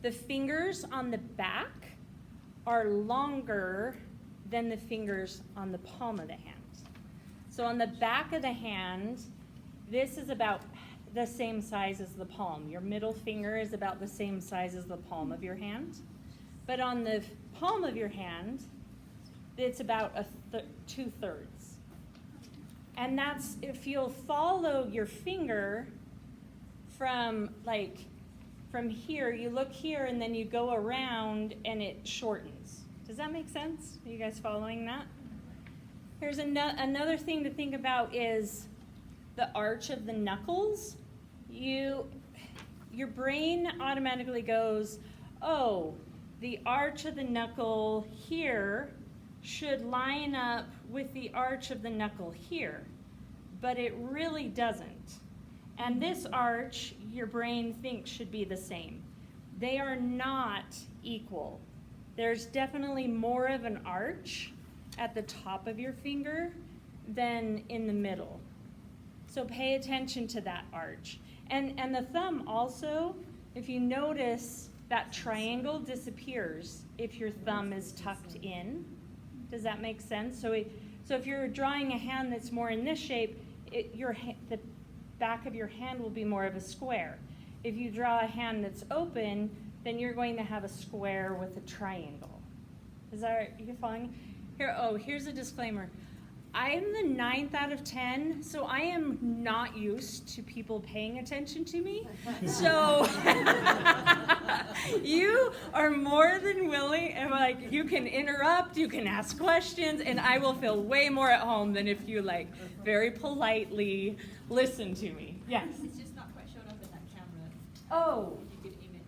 The fingers on the back are longer than the fingers on the palm of the hand. So on the back of the hand, this is about the same size as the palm. Your middle finger is about the same size as the palm of your hand. But on the palm of your hand, it's about 2/3. And that's, if you'll follow your finger from here, you look here and then you go around and it shortens. Does that make sense? Are you guys following that? Here's another thing to think about is the arch of the knuckles. Your brain automatically goes, oh, the arch of the knuckle here should line up with the arch of the knuckle here, but it really doesn't. And this arch, your brain thinks should be the same. They are not equal. There's definitely more of an arch at the top of your finger than in the middle. So pay attention to that arch. And the thumb also, if you notice, that triangle disappears if your thumb is tucked in. Does that make sense? So if you're drawing a hand that's more in this shape, the back of your hand will be more of a square. If you draw a hand that's open, then you're going to have a square with a triangle. Is that, you following? Here's a disclaimer. I'm the 9th out of 10, so I am not used to people paying attention to me. So you are more than willing, and you can interrupt, you can ask questions, and I will feel way more at home than if you very politely listen to me. Yes? It's just not quite showing up in that camera. Oh. You could aim it.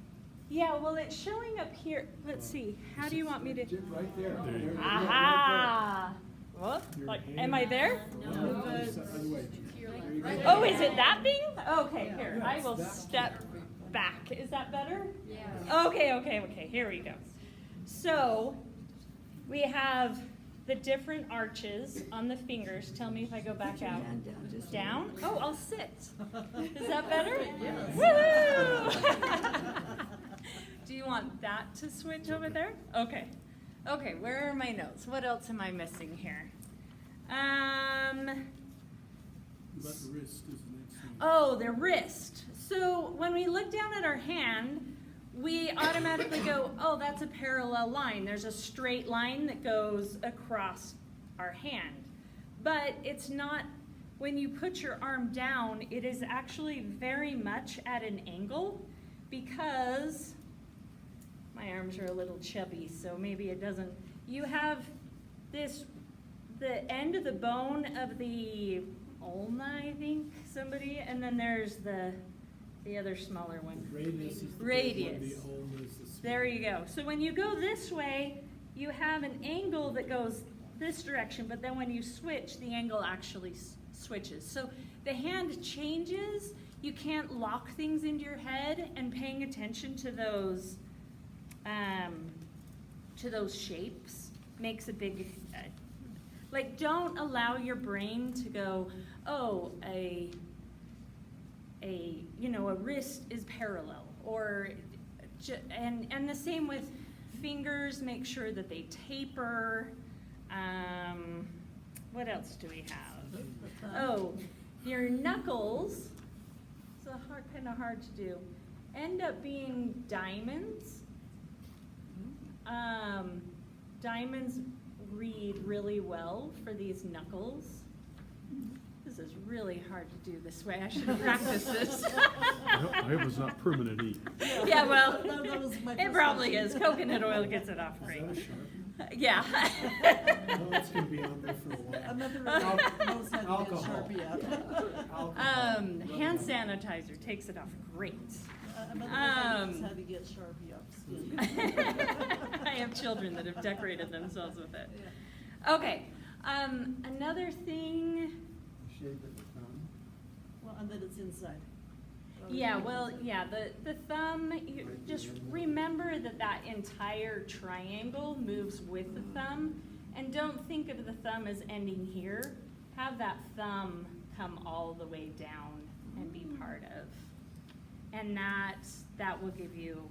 Yeah, well, it's showing up here. Let's see. How do you want me to? Right there. Aha! What? Am I there? No. Oh, is it that thing? Okay, here. I will step back. Is that better? Yeah. Okay. Here we go. So we have the different arches on the fingers. Tell me if I go back out. Down? Oh, I'll sit. Is that better? Yes. Woohoo! Do you want that to switch over there? Okay. Okay, where are my notes? What else am I missing here? The wrist is the next thing. Oh, the wrist. So when we look down at our hand, we automatically go, oh, that's a parallel line. There's a straight line that goes across our hand. But it's not, when you put your arm down, it is actually very much at an angle because my arms are a little chubby, so maybe it doesn't. You have the end of the bone of the ulna, I think, and then there's the other smaller one. Radius is the Radius. big one, the ulna is the small. There you go. So when you go this way, you have an angle that goes this direction, but then when you switch, the angle actually switches. So the hand changes. You can't lock things into your head, and paying attention to those shapes makes a big, don't allow your brain to go, oh, a wrist is parallel, and the same with fingers. Make sure that they taper. What else do we have? Oh, your knuckles. It's kind of hard to do. End up being diamonds. Diamonds read really well for these knuckles. This is really hard to do this way. I should have practiced this. I hope it's not permanent E. Yeah, well, That was my it first probably question. is. Coconut oil gets it off Is great. that a Sharpie? Yeah. No, it's gonna be on there for a while. Another knows how to get Alcohol. Sharpie out. Alcohol. Hand sanitizer takes it off great. Another knows how to get Sharpie off skin. I have children that have decorated themselves with it. Okay. Another thing. Shape of the thumb. Well, and then it's inside. Yeah, well, yeah, the thumb, you just remember that entire triangle moves with the thumb, and don't think of the thumb as ending here. Have that thumb come all the way down and be part of. And that will give you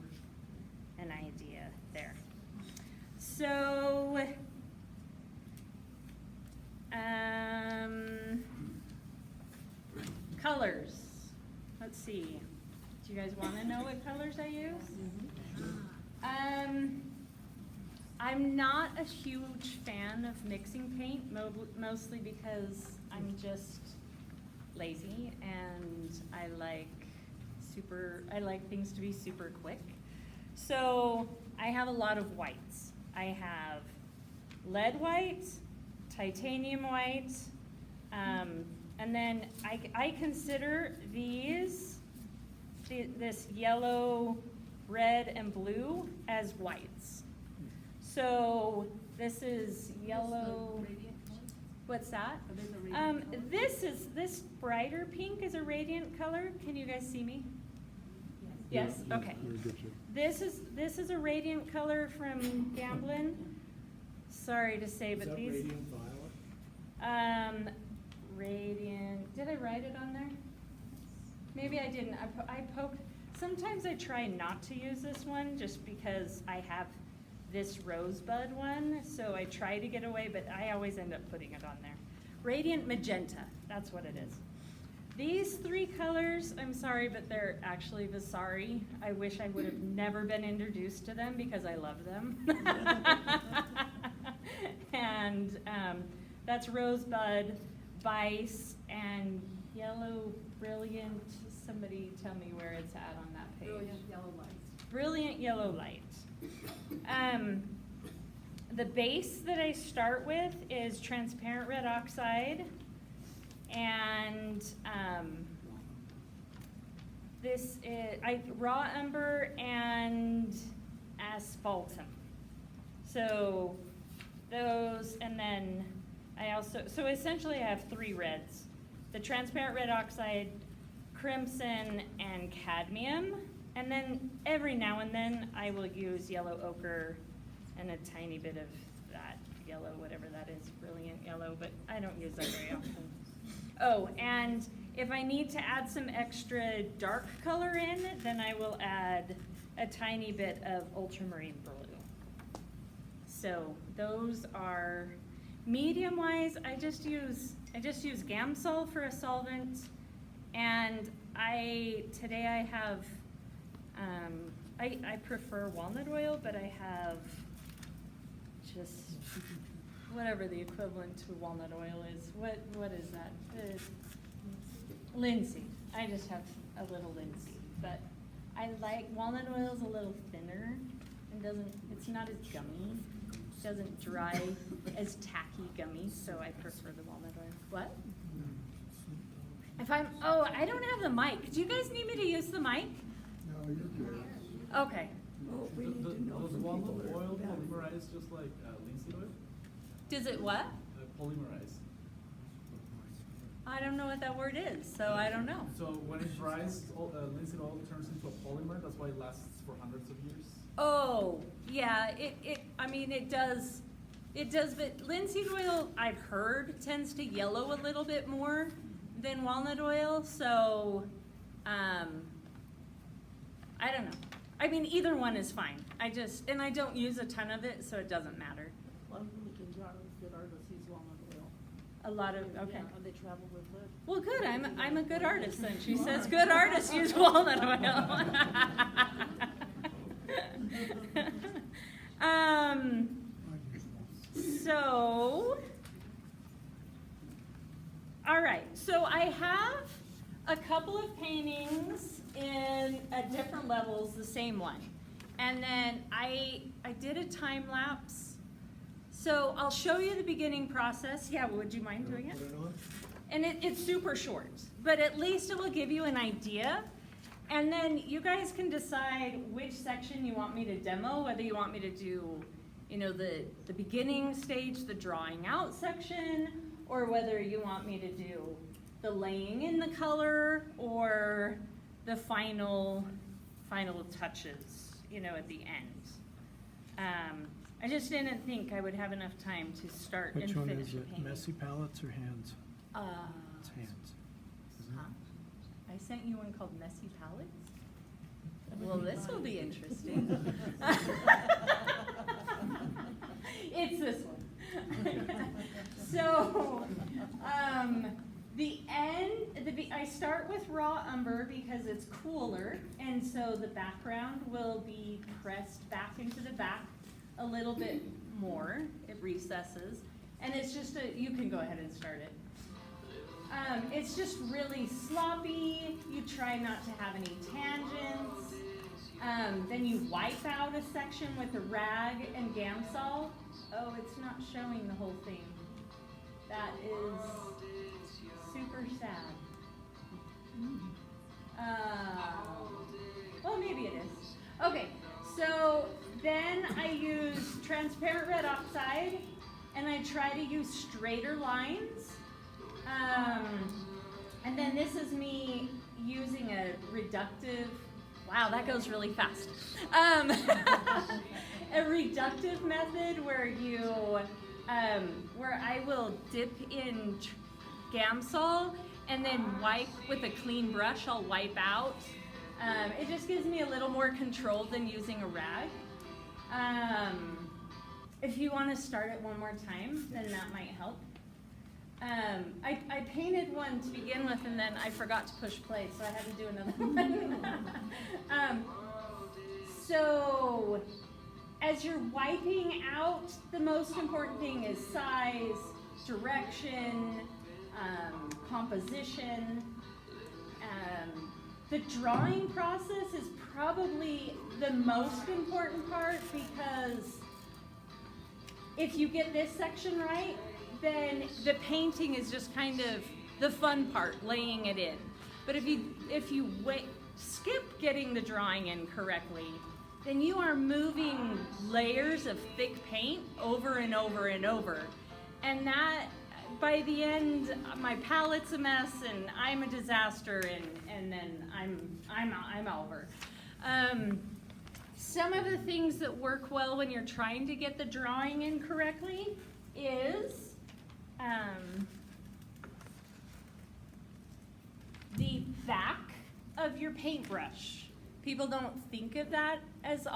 Do you guys wanna know what colors I use? I'm not a huge fan of mixing paint, mostly because I'm just lazy and I like things to be super quick. So I have a lot of whites. I have lead white, titanium white, and then I consider this yellow, red, and blue as whites. So this is yellow. What's that? This brighter pink is a radiant color. Can you guys see me? Yes. Yeah, Okay. you're in good shape. This is a radiant color from Gamblin. Sorry to say, Is but that these. radiant violet? Radiant. Did I write it on there? Maybe I didn't. I poked. Sometimes I try not to use this one just because I have this rosebud one, so I try to get away, but I always end up putting it on there. Radiant magenta, that's what it is. These three colors, I'm sorry, but they're actually Vasari. I wish I would have never been introduced to them because I love them. And that's rosebud, vice, and yellow brilliant. Somebody tell me where it's at on that page. Brilliant yellow light. Brilliant yellow light. The base that I start with is transparent red oxide, and this is raw umber and asphaltum. So those, and then I also, so essentially I have three reds: the transparent red oxide, crimson, and cadmium. And then every now and then I will use yellow ochre and a tiny bit of that yellow, whatever that is, brilliant yellow, but I don't use that very often. Oh, and if I need to add some extra dark color in, then I will add a tiny bit of ultramarine blue. So those are medium wise. I just use Gamsol for a solvent, and today I have. I prefer walnut oil, but I have just whatever the equivalent to walnut oil is. What is that? Linseed. I just have a little linseed, but I like walnut oil is a little thinner and it's not as gummy. It doesn't dry as tacky gummy, so I prefer the walnut oil. What? I don't have the mic. Do you guys need me to use the mic? No, you're good. Okay. Does walnut oil polymerize just like linseed oil? Does it what? Polymerize. I don't know what that word is, so I don't know. So when it dries, linseed oil turns into a polymer. That's why it lasts for hundreds of years. Oh, yeah, it does, but linseed oil, I've heard, tends to yellow a little bit more than walnut oil, so, I don't know. I mean, either one is fine. And I don't use a ton of it, so it doesn't matter. A lot of people can draw with good artists use walnut oil. A lot of, okay. Yeah, and they travel with it. Well, good, I'm a good artist then. She says good artists use walnut oil. So, all right, so I have a couple of paintings at different levels, the same one. And then I did a time lapse. So I'll show you the beginning process. Yeah, would you mind doing it? Put it on? And it's super short, but at least it will give you an idea. And then you guys can decide which section you want me to demo, whether you want me to do, the beginning stage, the drawing out section, or whether you want me to do the laying in the color or the final touches, at the end. I just didn't think I would have enough time to start and Which finish one is a it? painting. Messy palettes or hands? It's hands. Huh? I sent you one called Messy Palettes? Well, this will be interesting. It's this one. So, I start with raw umber because it's cooler, and so the background will be pressed back into the back a little bit more. It recesses, and it's just you can go ahead and start it. It's just really sloppy. You try not to have any tangents. Then you wipe out a section with a rag and Gamsol. Oh, it's not showing the whole thing. That is super sad. Well, maybe it is. Okay, so then I use transparent red oxide, and I try to use straighter lines. And then this is me using a reductive, wow, that goes really fast. A reductive method where where I will dip in Gamsol and then wipe with a clean brush. I'll wipe out. It just gives me a little more control than using a rag. If you want to start it one more time, then that might help. I painted one to begin with, and then I forgot to push play, so I had to do another one. So, as you're wiping out, the most important thing is size, direction, composition. The drawing process is probably the most important part, because if you get this section right, then the painting is just kind of the fun part, laying it in. But if you skip getting the drawing in correctly, then you are moving layers of thick paint over and over and over. And that, by the end, my palette's a mess, and I'm a disaster, and then I'm over. Some of the things that work well when you're trying to get the drawing in correctly is the back of your paintbrush. People don't think of that as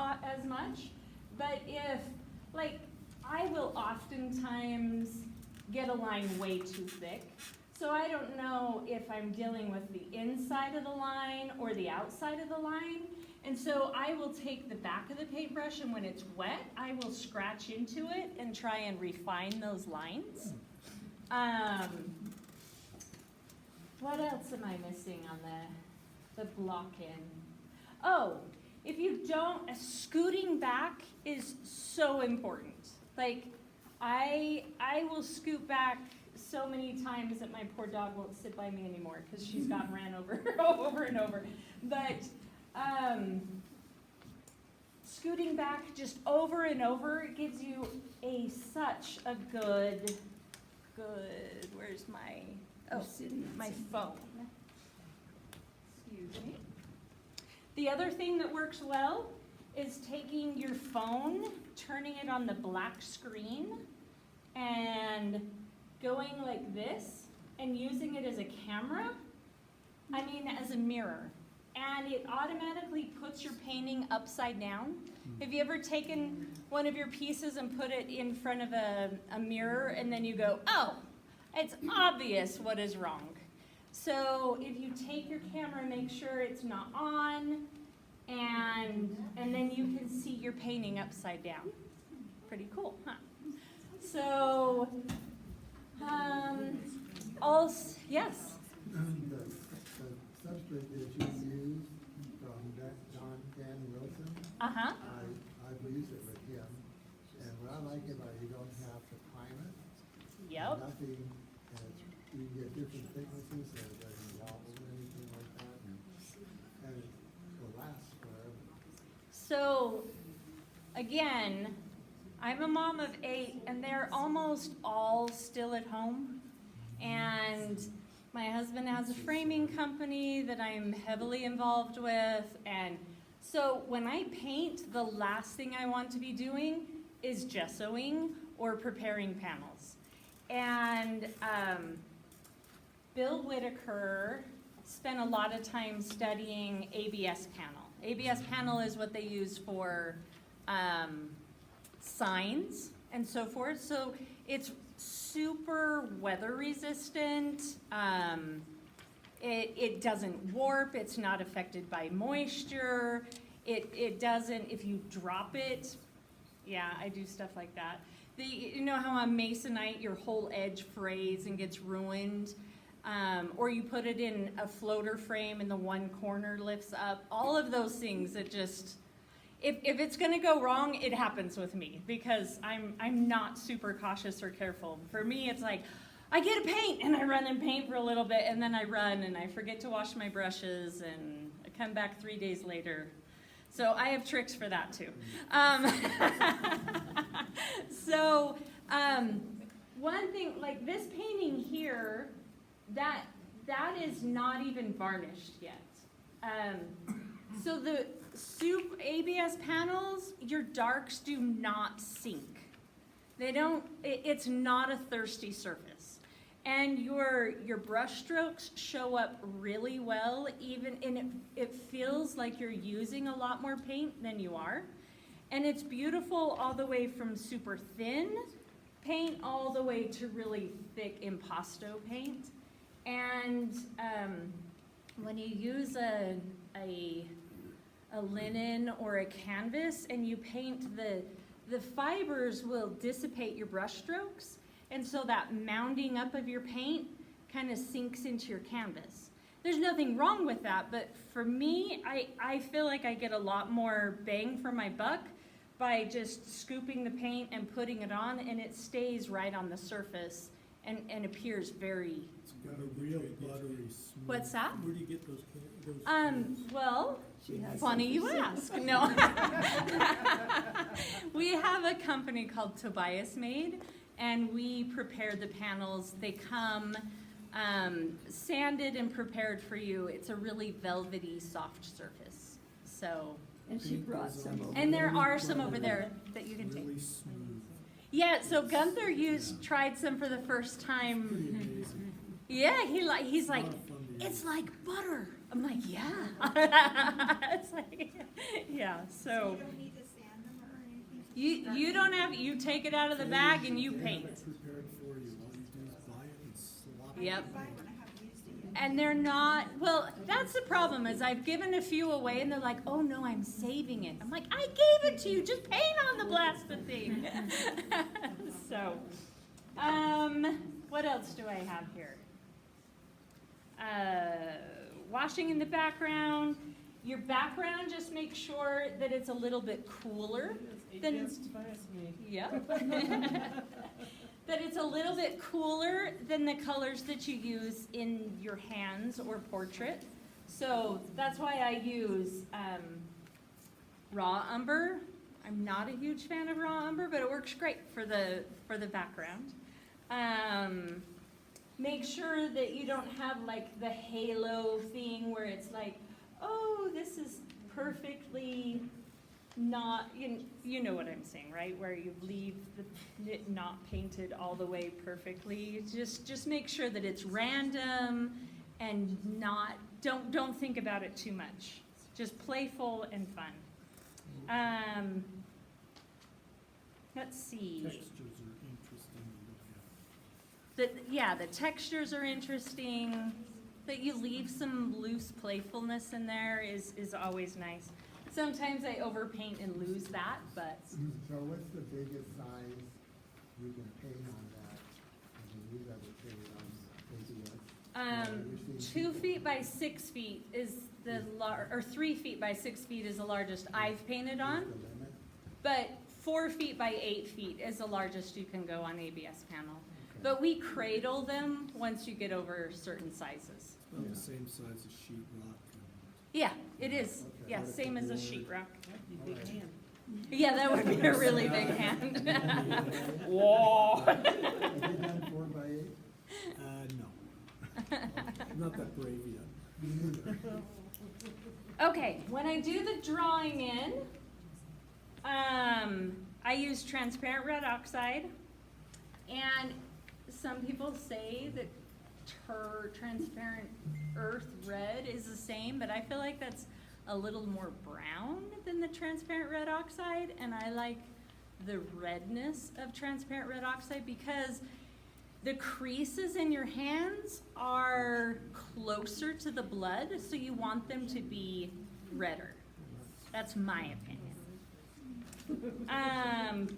much, but I will oftentimes get a line way too thick, so I don't know if I'm dealing with the inside of the line or the outside of the line, and so I will take the back of the paintbrush, and when it's wet, I will scratch into it and try and refine those lines. What else am I missing on the block-in? Oh, if you don't, scooting back is so important. Like, I will scoot back so many times that my poor dog won't sit by me anymore because she's gotten ran over over and over. But scooting back just over and over gives you such a good, where's my phone. Excuse me. The other thing that works well is taking your phone, turning it on the black screen, and going like this, and using it as a camera, as a mirror. And it automatically puts your painting upside down. Have you ever taken one of your pieces and put it in front of a mirror, and then you go, oh, it's obvious what is wrong. So if you take your camera, make sure it's not on, and then you can see your painting upside down. Pretty cool, huh? So, yes? The substrate that you use from John Danny Wilson, Uh-huh. I've used it with him, and what I like about it, you don't have to prime it. Yep. Nothing, and you can get different thicknesses, so it doesn't wobble or anything like that, and it will last forever. So, again, I'm a mom of 8, and they're almost all still at home. And my husband has a framing company that I'm heavily involved with. And so when I paint, the last thing I want to be doing is gessoing or preparing panels. And Bill Whitaker spent a lot of time studying ABS panel. ABS panel is what they use for signs and so forth. So it's super weather resistant. It doesn't warp, it's not affected by moisture, it doesn't, if you drop it, yeah, I do stuff like that. You know how on masonite your whole edge frays and gets ruined? Or you put it in a floater frame and the one corner lifts up, all of those things that just, if it's gonna go wrong, it happens with me because I'm not super cautious or careful. For me, it's like, I get a paint and I run and paint for a little bit and then I run and I forget to wash my brushes and I come back 3 days later. So I have tricks for that too. One thing, like this painting here, that is not even varnished yet. So the soup ABS panels, your darks do not sink. They don't, it's not a thirsty surface. And your brush strokes show up really well, and it feels like you're using a lot more paint than you are. And it's beautiful all the way from super thin paint all the way to really thick impasto paint. And when you use a linen or a canvas and you paint, the fibers will dissipate your brush strokes. And so that mounding up of your paint kind of sinks into your canvas. There's nothing wrong with that, but for me, I feel like I get a lot more bang for my buck by just scooping the paint and putting it on, and it stays right on the surface and appears very... It's got a real buttery smooth. What's that? Where do you get those? Well, funny you ask. No. We have a company called Tobiasson, and we prepare the panels. They come sanded and prepared for you. It's a really velvety, soft surface. So, And she brought some over. and there are some over there that you can take. Really smooth. Yeah, so Gunther tried some for the first Pretty time. amazing. Yeah, he's like, Lot of fun to it's use. like butter. I'm like, yeah. It's like, yeah, so. You don't need to sand them or anything? You don't have, you take it out of the bag and you They have paint. it prepared for you. All you do is buy it and slop it. Yep. I buy when I haven't used it yet. And they're not, well, that's the problem is I've given a few away and they're like, oh no, I'm saving it. I'm like, I gave it to you, just paint on the blasted thing. So, what else do I have here? Washing in the background. Your background, just make sure that it's a little bit cooler than, yeah. That it's a little bit cooler than the colors that you use in your hands or portrait. So that's why I use raw umber. I'm not a huge fan of raw umber, but it works great for the background. Make sure that you don't have like the halo thing where it's like, oh, this is perfectly not, you know what I'm saying, right? Where you leave it not painted all the way perfectly. Just make sure that it's random and not, don't think about it too much. Just playful and fun. Let's see. Textures are interesting to look at. Yeah, the textures are interesting. That you leave some loose playfulness in there is always nice. Sometimes I overpaint and lose that, but So what's the biggest size you can paint on that? I mean, you've ever painted on ABS? 2 feet by 6 feet is the or 3 feet by 6 feet is the largest I've painted on. Is the limit? But 4 feet by 8 feet is the largest you can go on ABS panel. Okay. But we cradle them once you get over certain sizes. It's about the same size as sheetrock. Yeah, it is. Okay. Yeah, But if same the as a board- sheetrock. That'd be big hand. Yeah, that would be a really big hand. Whoa. Have you done 4 by 8? No. I'm not that brave yet. Okay, when I do the drawing in, I use transparent red oxide, and some people say that transparent earth red is the same, but I feel like that's a little more brown than the transparent red oxide, and I like the redness of transparent red oxide because The creases in your hands are closer to the blood, so you want them to be redder. That's my opinion.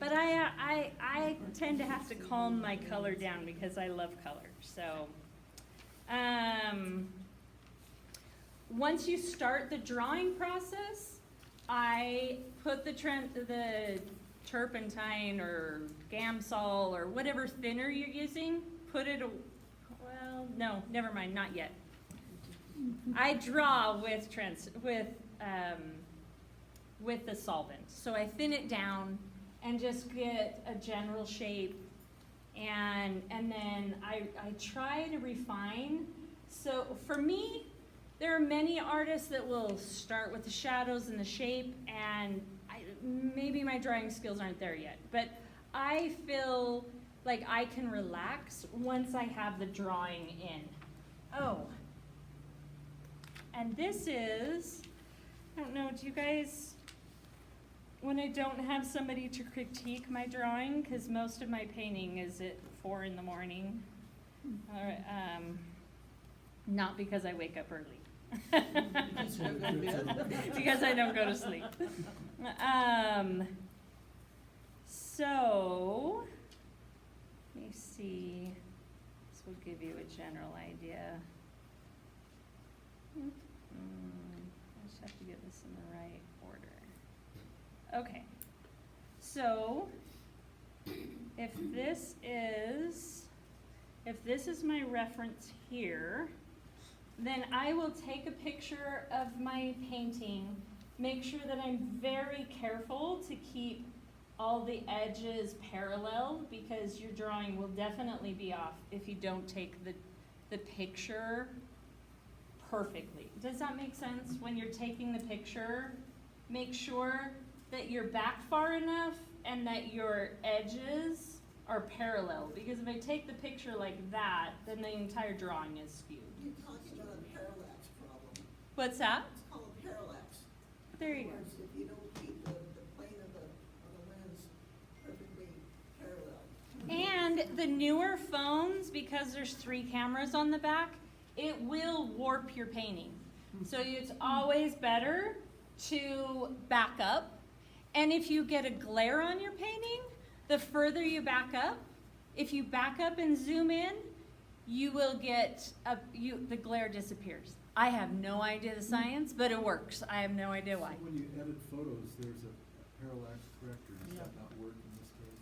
But I tend to have to calm my color down because I love color. So, once you start the drawing process, I put the turpentine or Gamsol or whatever thinner you're using, put it, well, no, never mind, not yet. I draw with the solvent. So I thin it down and just get a general shape, and then I try to refine. So for me, there are many artists that will start with the shadows and the shape, and maybe my drawing skills aren't there yet, but I feel like I can relax once I have the drawing in. Oh, and this is, I don't know, do you guys, when I don't have somebody to critique my drawing, because most of my painting is at 4 in the morning, not because I wake up early. Because I don't go to sleep. So, let me see. This will give you a general idea. I just have to get this in the right order. Okay. So, if this is my reference here, then I will take a picture of my painting, make sure that I'm very careful to keep all the edges parallel, because your drawing will definitely be off if you don't take the picture perfectly. Does that make sense? When you're taking the picture, make sure that you're back far enough and that your edges are parallel, because if I take the picture like that, then the entire drawing is skewed. You're talking about a parallax problem. What's that? It's called a parallax. There you In go. other words, if you don't keep the plane of the lens perfectly parallel. And the newer phones, because there's 3 cameras on the back, it will warp your painting. So it's always better to back up. And if you get a glare on your painting, the further you back up, if you back up and zoom in, you will get, the glare disappears. I have no idea the science, but it works. I have no idea why. When you edit photos, there's a parallax corrector. Does that not work in this case?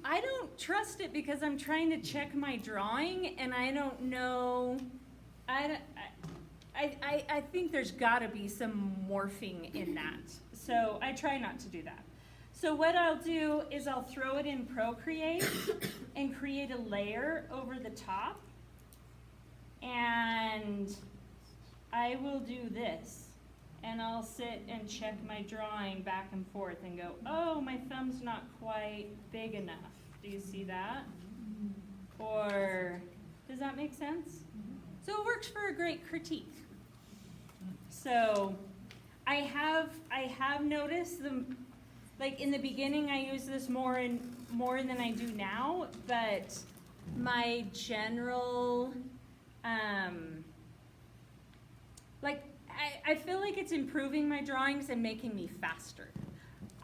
I don't trust it because I'm trying to check my drawing, and I don't know. I think there's got to be some morphing in that, so I try not to do that. So what I'll do is I'll throw it in Procreate and create a layer over the top, and I will do this, and I'll sit and check my drawing back and forth and go, oh, my thumb's not quite big enough. Do you see that? Or, does that make sense? So it works for a great critique. So I have noticed like in the beginning I use this more than I do now, but my general, I feel like it's improving my drawings and making me faster.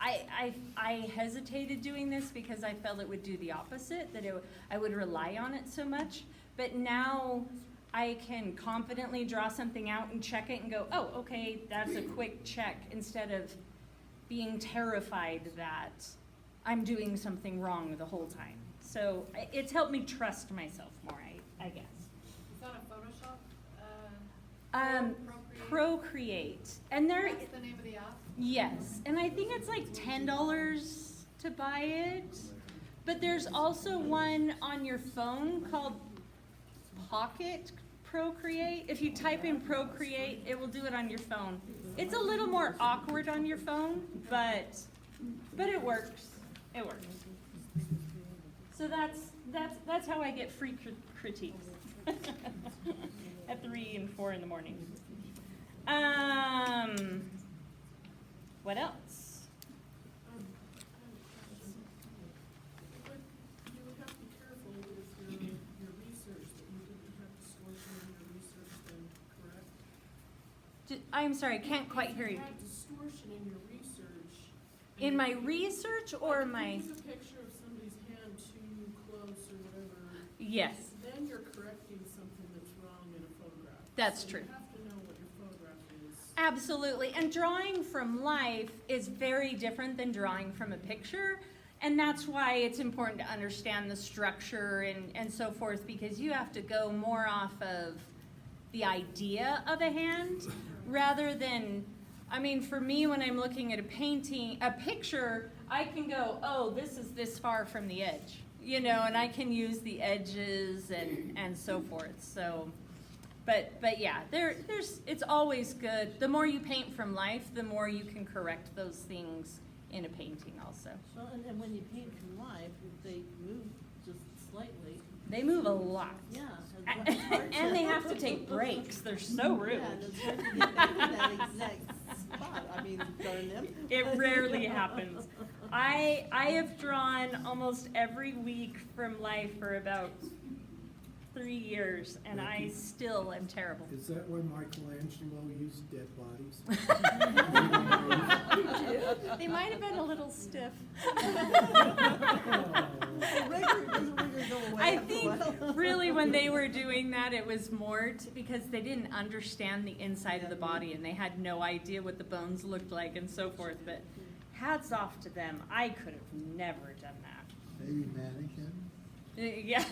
I hesitated doing this because I felt it would do the opposite, that I would rely on it so much, but now I can confidently draw something out and check it and go, oh, okay, that's a quick check, instead of being terrified that I'm doing something wrong the whole time. So it's helped me trust myself more, I guess. Is that a Photoshop? Procreate. And there, That's the name of the app? yes, and I think it's like $10 to buy it. But there's also one on your phone called Pocket Procreate. If you type in Procreate, it will do it on your phone. It's a little more awkward on your phone, but it works. It works. So that's how I get free critiques at 3 and 4 in the morning. What else? You would have to be careful I'm sorry, I can't quite hear you. If you had distortion in your research. In my research or like my, if you took a picture of somebody's hand too close or whatever. yes, Then you're correcting something that's wrong in a photograph. that's So true. you have to know what your photograph is. Absolutely, and drawing from life is very different than drawing from a picture, and that's why it's important to understand the structure and so forth, because you have to go more off of the idea of a hand rather than, I mean, for me, when I'm looking at a picture, I can go, oh, this is this far from the edge, you know, and I can use the edges and so forth, so. But yeah, it's always good. The more you paint from life, the more you can correct those things in a painting also. Well, and when you paint from life, if they move just slightly. They move a lot. Yeah. it's hard And they have to take breaks. They're so rude. Yeah, and it's hard to get back to that exact spot. I mean, darn them. It rarely happens. I have drawn almost every week from life for about 3 years, and I still am terrible. Is that why Michelangelo used dead bodies? They might have been a little stiff. I think really when they were doing that, it was more because they didn't understand the inside of the body and they had no idea what the bones looked like and so forth. But hats off to them. I could have never done that. Maybe mannequin? Yeah.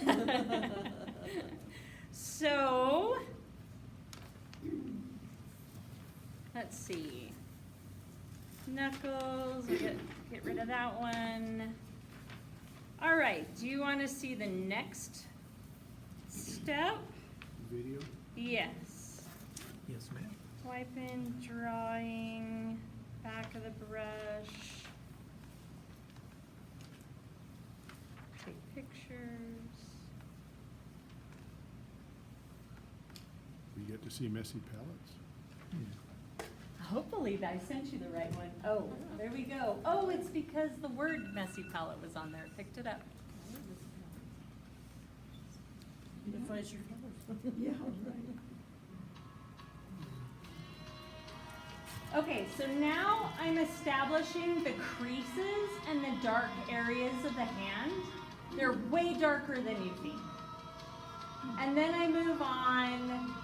So, let's see. Knuckles, we'll get rid of that one. All right, do you want to see the next step? Video? Yes. Yes, ma'am. Wipe in, drawing, back of the brush. Take pictures. We get to see messy palettes. Hopefully I sent you the right one. Oh, there we go. Oh, it's because the word messy palette was on there. Picked it up. Unifies your colors. Yeah, right. Okay, so now I'm establishing the creases and the dark areas of the hand. They're way darker than you think. And then I move on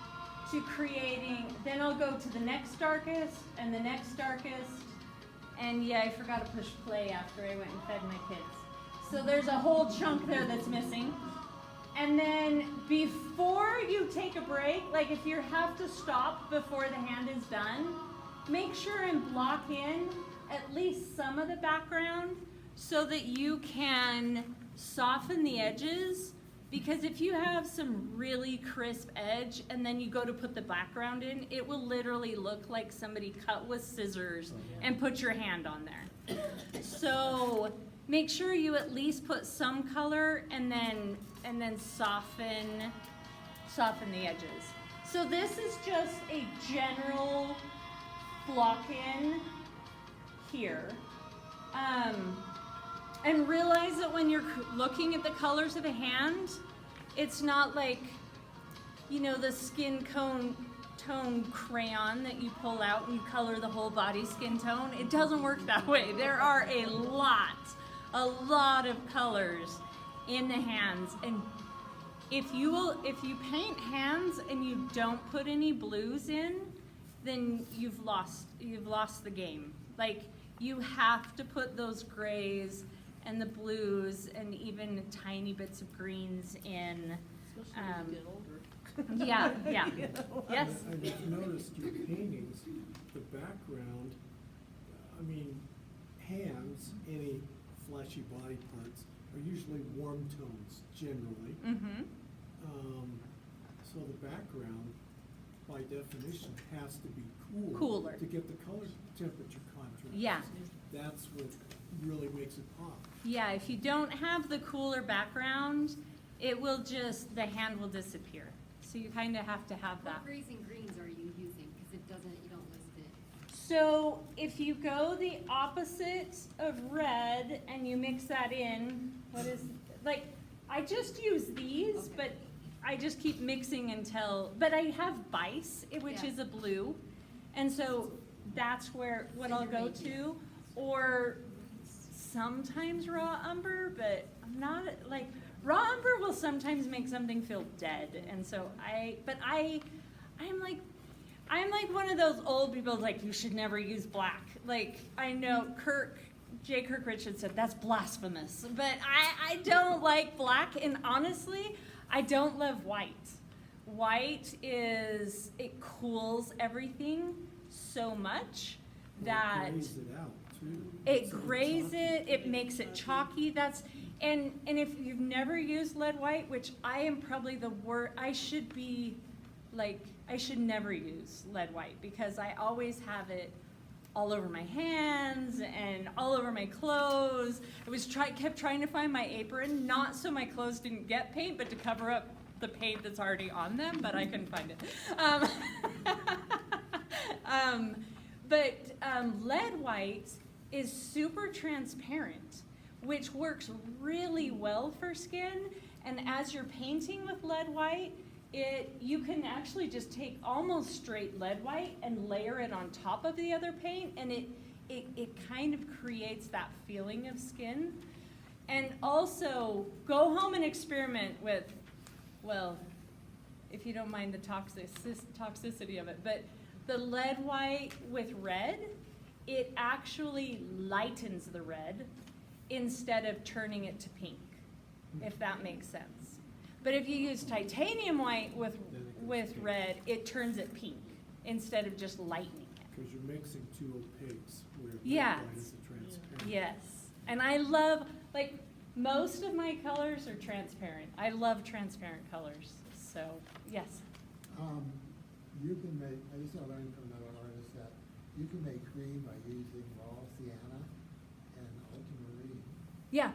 to creating, then I'll go to the next darkest and the next darkest. And yeah, I forgot to push play after I went and fed my kids. So there's a whole chunk there that's missing. And then before you take a break, like if you have to stop before the hand is done, make sure and block in at least some of the background so that you can soften the edges. Because if you have some really crisp edge and then you go to put the background in, it will literally look like somebody cut with scissors and put your hand on there. So make sure you at least put some color and then soften the edges. So this is just a general block in here. And realize that when you're looking at the colors of a hand, it's not like, you know, the skin tone crayon that you pull out and you color the whole body skin tone. It doesn't work that way. There are a lot of colors in the hands. And if you paint hands and you don't put any blues in, then you've lost the game. Like, you have to put those grays and the blues and even tiny bits of greens in. Especially when you get older. Yeah. Yes. And I've noticed your paintings, the background, I mean, hands, any fleshy body parts, are usually warm tones generally. Mm-hmm. So the background, by definition, has to be Cooler. to get the color temperature contrast. Yeah. That's what really makes it pop. Yeah, if you don't have the cooler background, it will just, the hand will disappear. So you kind of have to have that. What grays and greens are you using? Because it doesn't, you don't list it. So if you go the opposite of red and you mix that in, like, I just use these, Okay. but I just keep mixing until, but I have Bice, which Yeah. is a blue. And so that's what I'll go to, or sometimes raw umber, but I'm not, like, raw umber will sometimes make something feel dead, and so I'm like one of those old people, like, you should never use black. Like, I know J. Kirk Richards said, that's blasphemous, but I don't like black, and honestly, I don't love white. White it cools everything so much that It grays it out too. it grays it, it makes it chalky, and if you've never used lead white, which I am probably the worst, I should never use lead white, because I always have it all over my hands and all over my clothes. Kept trying to find my apron, not so my clothes didn't get paint, but to cover up the paint that's already on them, but I couldn't find it. Lead white is super transparent, which works really well for skin. And as you're painting with lead white, you can actually just take almost straight lead white and layer it on top of the other paint, and it kind of creates that feeling of skin. And also, go home and experiment with, well, if you don't mind the toxicity of it, but the lead white with red, it actually lightens the red instead of turning it to pink, if that makes sense. But if you use titanium white with red, it turns it pink instead of just lightening it. Because you're mixing two opaques where Yes. white is a transparent. Yes, and I love, like, most of my colors are transparent. I love transparent colors, so, yes. You can make, I just learned from another artist that you can make green by using raw sienna and ultramarine. Yeah.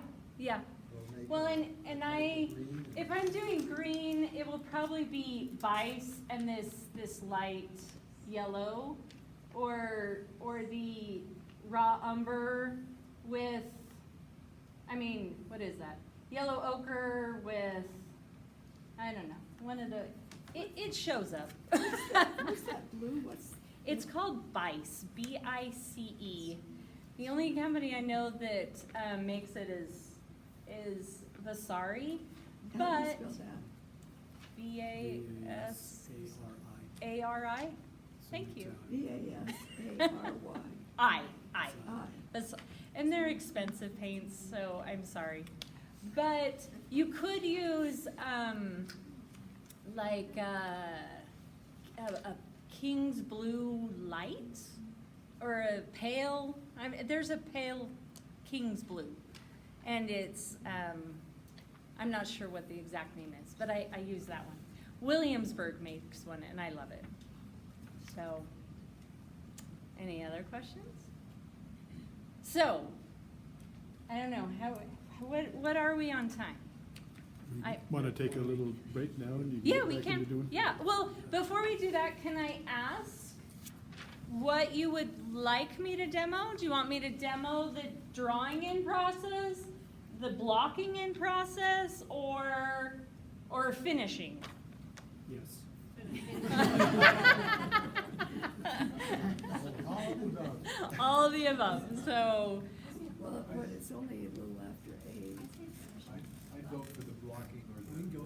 Will make Well, it- and make it green and- if I'm doing green, it will probably be Vice and this light yellow, or the raw umber with, what is that? Yellow ochre with, I don't know, one of the, it shows up. What's that blue, It's called Vice, B-I-C-E. The only company I know that makes it is Vasari, how do you but spell that? B-A-S-A-R-I. Thank you. B-A-S-A-R-Y. I. I. And they're expensive paints, so I'm sorry. But you could use like a King's Blue light, or a pale, there's a pale King's Blue. And it's, I'm not sure what the exact name is, but I use that one. Williamsburg makes one, and I love it. So, any other questions? So, I don't know, what are we on time? Want to take a little break now and you Yeah, get we back into can, doing? yeah, well, before we do that, can I ask what you would like me to demo? Do you want me to demo the drawing in process, the blocking in process, or finishing? Yes. All of the above, so, Well, it's only a little after 8. I'd go for the blocking or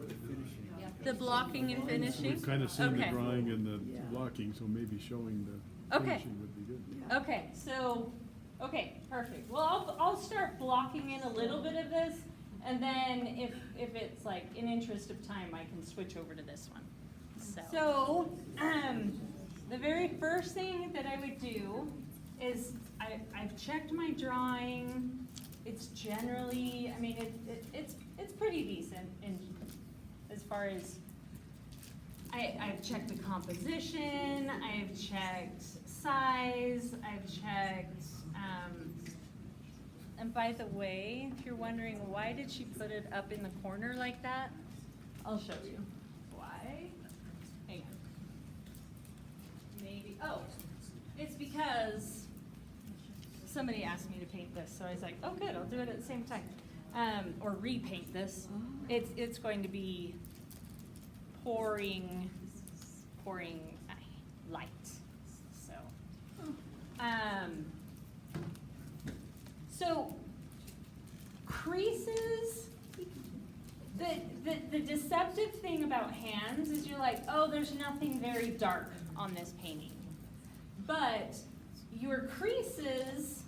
the finishing. the blocking and finishing? We've kind of seen the Okay. drawing and the Yeah. blocking, so maybe showing the Okay. finishing would be good. Yeah. Okay, so, okay, perfect. Well, I'll start blocking in a little bit of this, and then if it's like in interest of time, I can switch over to this one. So, the very first thing that I would do is I've checked my drawing. It's generally, it's pretty decent in as far as I've checked the composition, I've checked size, I've checked, and by the way, if you're wondering why did she put it up in the corner like that, I'll show you why. Hang on. Maybe, it's because somebody asked me to paint this, so I was like, oh good, I'll do it at the same time. Or repaint this. It's going to be pouring light. So So creases, the deceptive thing about hands is you're like, oh, there's nothing very dark on this painting. But your creases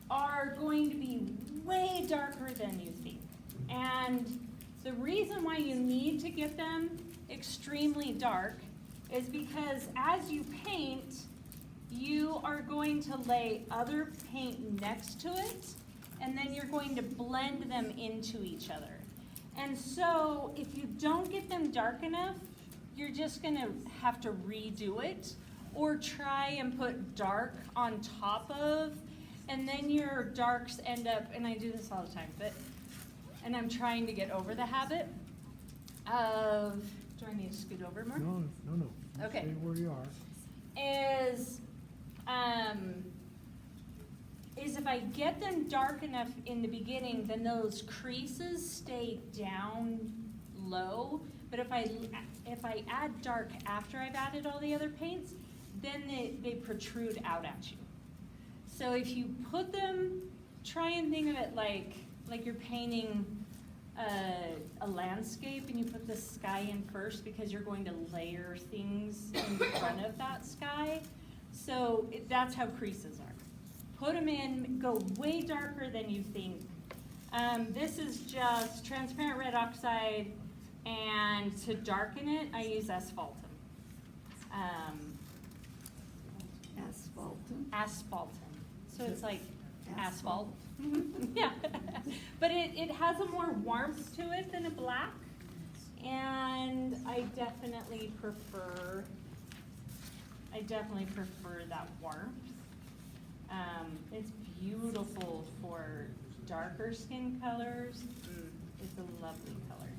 are going to be way darker than you think. And the reason why you need to get them extremely dark is because as you paint, you are going to lay other paint next to it, and then you're going to blend them into each other. And so if you don't get them dark enough, you're just gonna have to redo it, or try and put dark on top of, and then your darks end up, and I do this all the time, and I'm trying to get over the habit of, do I need to scoot over more? No. Okay. Stay where you are. Is if I get them dark enough in the beginning, then those creases stay down low. But if I add dark after I've added all the other paints, then they protrude out at you. So if you put them, try and think of it like you're painting a landscape, and you put the sky in first because you're going to layer things in front of that sky. So that's how creases are. Put them in, go way darker than you think. This is just transparent red oxide, and to darken it, I use asphaltum. Asphaltum. So it's like asphalt. Yeah. But it has a more warmth to it than a black, and I definitely prefer that warmth. It's beautiful for darker skin colors. It's a lovely color.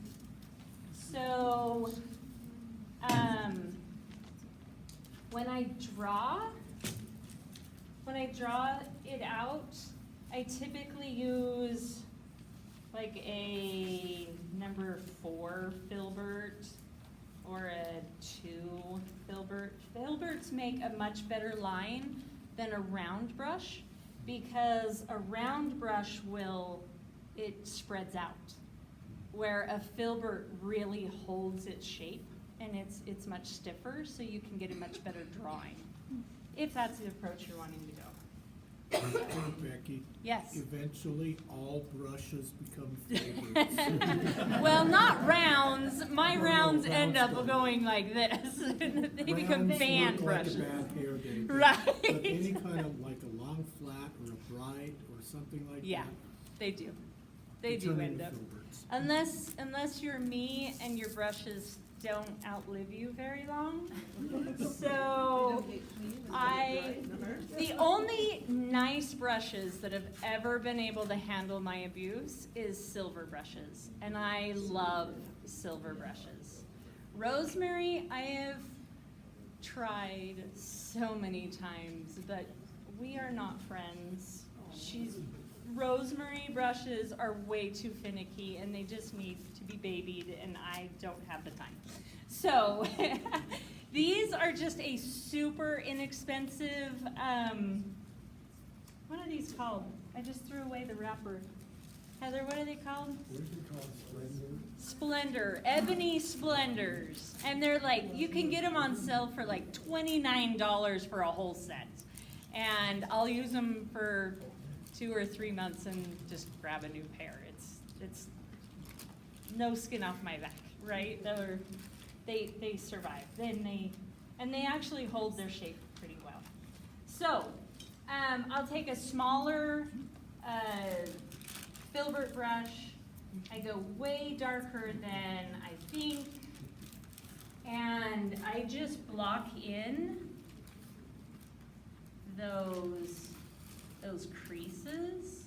So when I draw it out, I typically use like a number 4 filbert or a 2 filbert. Filberts make a much better line than a round brush, because a round brush it spreads out, where a filbert really holds its shape, and it's much stiffer, so you can get a much better drawing, if that's the approach you're wanting to go. Becky, Yes. eventually all brushes become favorites. Well, not rounds. My No, rounds end rounds up don't. going like this. They become Rounds fan look brushes. like a bad hair day. Right. But any kind of like a long flat or a bright or something like Yeah, that. they do. They do turn end into up. filberts. Unless you're me and your brushes don't outlive you very long. So the only nice brushes that have ever been able to handle my abuse is silver brushes, and I love silver brushes. Rosemary, I have tried so many times, but we are not friends. Rosemary brushes are way too finicky, and they just need to be babied, and I don't have the time. So these are just a super inexpensive, what are these called? I just threw away the wrapper. Heather, what are they called? What is it called, Splendor, ebony splendors. And they're like, you can get them on sale for like $29 for a whole set. And I'll use them for 2 or 3 months and just grab a new pair. It's no skin off my back, right? They survive. And they actually hold their shape pretty well. So I'll take a smaller filbert brush. I go way darker than I think, and I just block in those creases.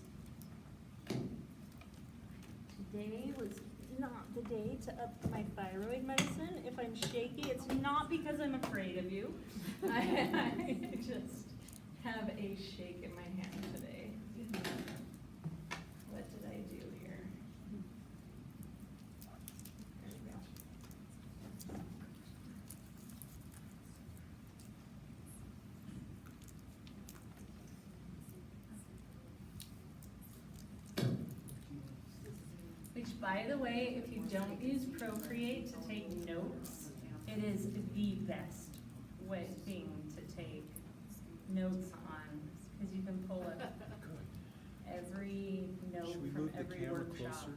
Today was not the day to up my thyroid medicine. If I'm shaky, it's not because I'm afraid of you. I just have a shake in my hand today. What did I do here? There we go. By the way, if you don't use Procreate to take notes, it is the best thing to take notes on, because you can pull up every note Should we from move the every camera workshop. closer?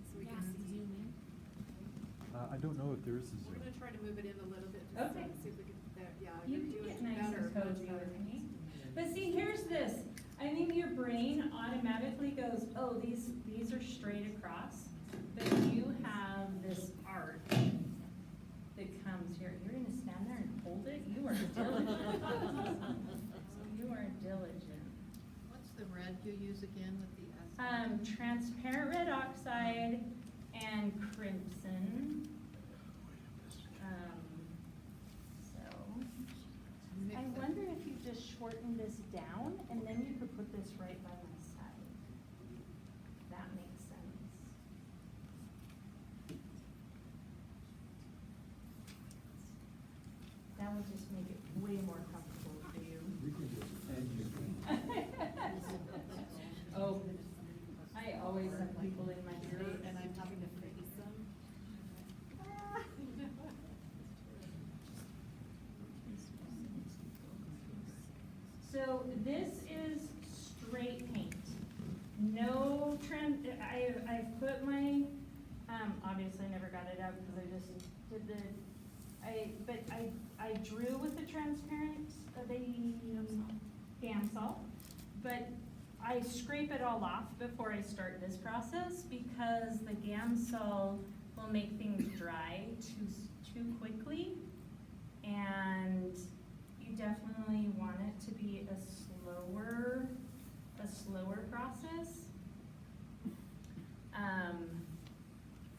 So we can zoom in. I don't know if there is a We're Zoom. gonna try to move it in a little bit, just Okay. see if we can, yeah, You you're can doing get nice better, and much cozy better. with me. But see, here's this. I think your brain automatically goes, oh, these are straight across. But you have this arc that comes here. You're gonna stand there and hold it? You are diligent. You are diligent. What's the red you use again with the S? Transparent red oxide and crimson. So, I wonder if you just shorten this down and then you could put this right by my side. That makes sense. That would just make it way more comfortable for you. We can just. Oh, I always have people in my face. And I'm having to face them. So this is straight paint. No I've put my, obviously I never got it out because I just did I drew with the transparent, the Gamsol, but I scrape it all off before I start this process because the Gamsol will make things dry too quickly. And you definitely want it to be a slower process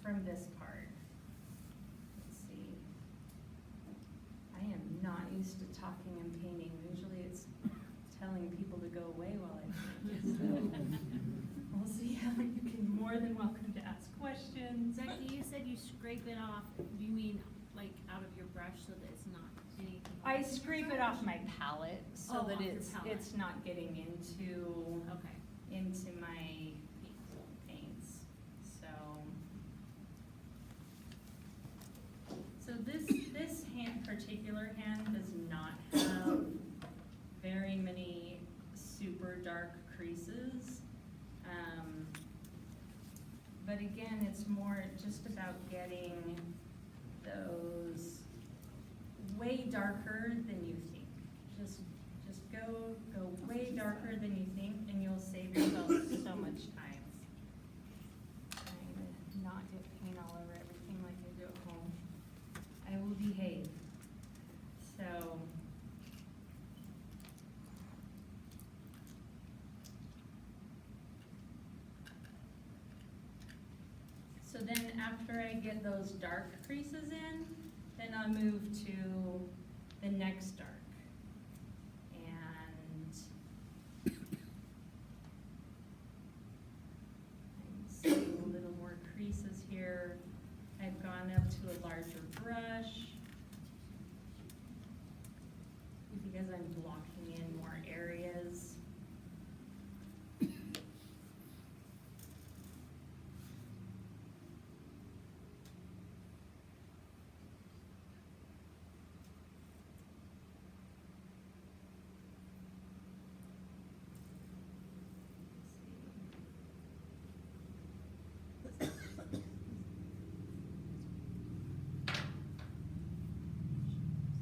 from this part. Let's see. I am not used to talking and painting. Usually it's telling people to go away while I paint. So we'll see how you can more than welcome to ask questions. Becky, you said you scrape it off. Do you mean like out of your brush so that it's not anything? I scrape it off my palette so Oh, that off your it's palette. not getting into my paints. So this particular hand does not have very many super dark creases. But again, it's more just about getting those way darker than you think. Just go way darker than you think, and you'll save yourself so much time. Trying to not get paint all over everything like I do at home. I will behave. So then after I get those dark creases in, then I'll move to the next dark. And I'm seeing a little more creases here. I've gone up to a larger brush because I'm blocking in more areas.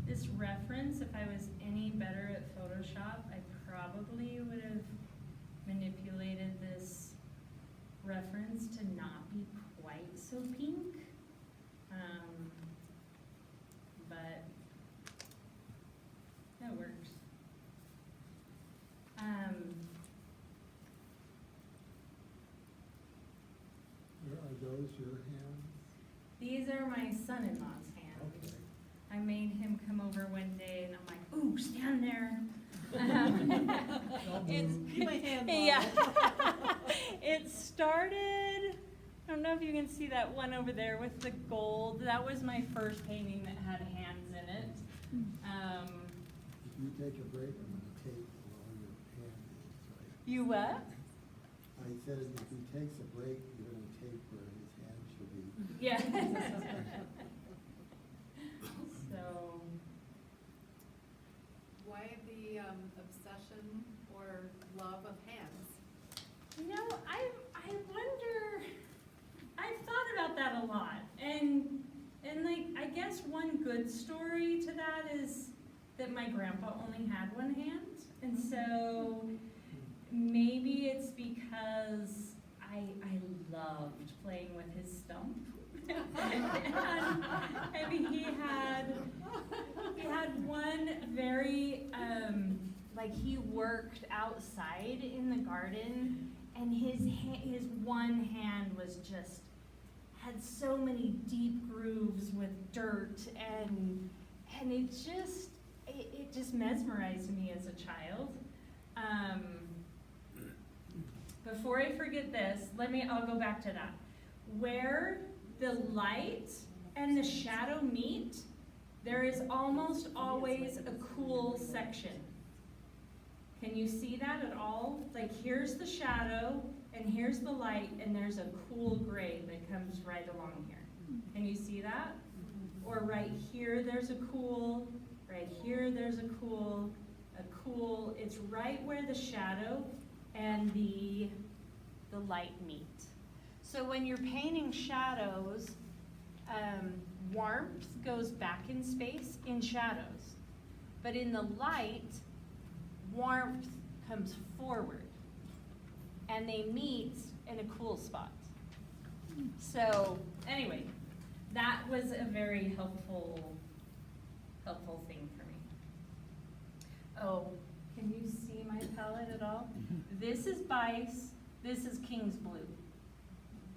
This reference, if I was any better at Photoshop, I probably would have manipulated this reference to not be quite so pink. But that works. Are those your hands? These are my son-in-law's hands. Okay. I made him come over one day and I'm like, ooh, stand there. Keep my hand Yeah. It started, I don't know if you can see that one over there with the gold. That was my first painting that had hands in it. If you take a break, I'm gonna tape while your hand is, right? You what? I said if he takes a break, you're gonna tape where his be. Yeah. So, Why the obsession or love of hands? you know, I wonder, I've thought about that a lot. And like, I guess one good story to that is that my grandpa only had one hand. And so maybe it's because I loved playing with his stump. and he had one very, like he worked outside in the garden, and his one hand was just, had so many deep grooves with dirt, and it just mesmerized me as a child. Before I forget this, I'll go back to that. Where the light and the shadow meet, there is almost always a cool section. Can you see that at all? Like here's the shadow, and here's the light, and there's a cool gray that comes right along here. Can you see that? Or right here there's a cool, right here there's a cool, it's right where the shadow and the light meet. So when you're painting shadows, warmth goes back in space in shadows. But in the light, warmth comes forward. And they meet in a cool spot. So anyway, that was a very helpful thing for me. Oh, can you see my palette at all? This is Bice, this is King's Blue.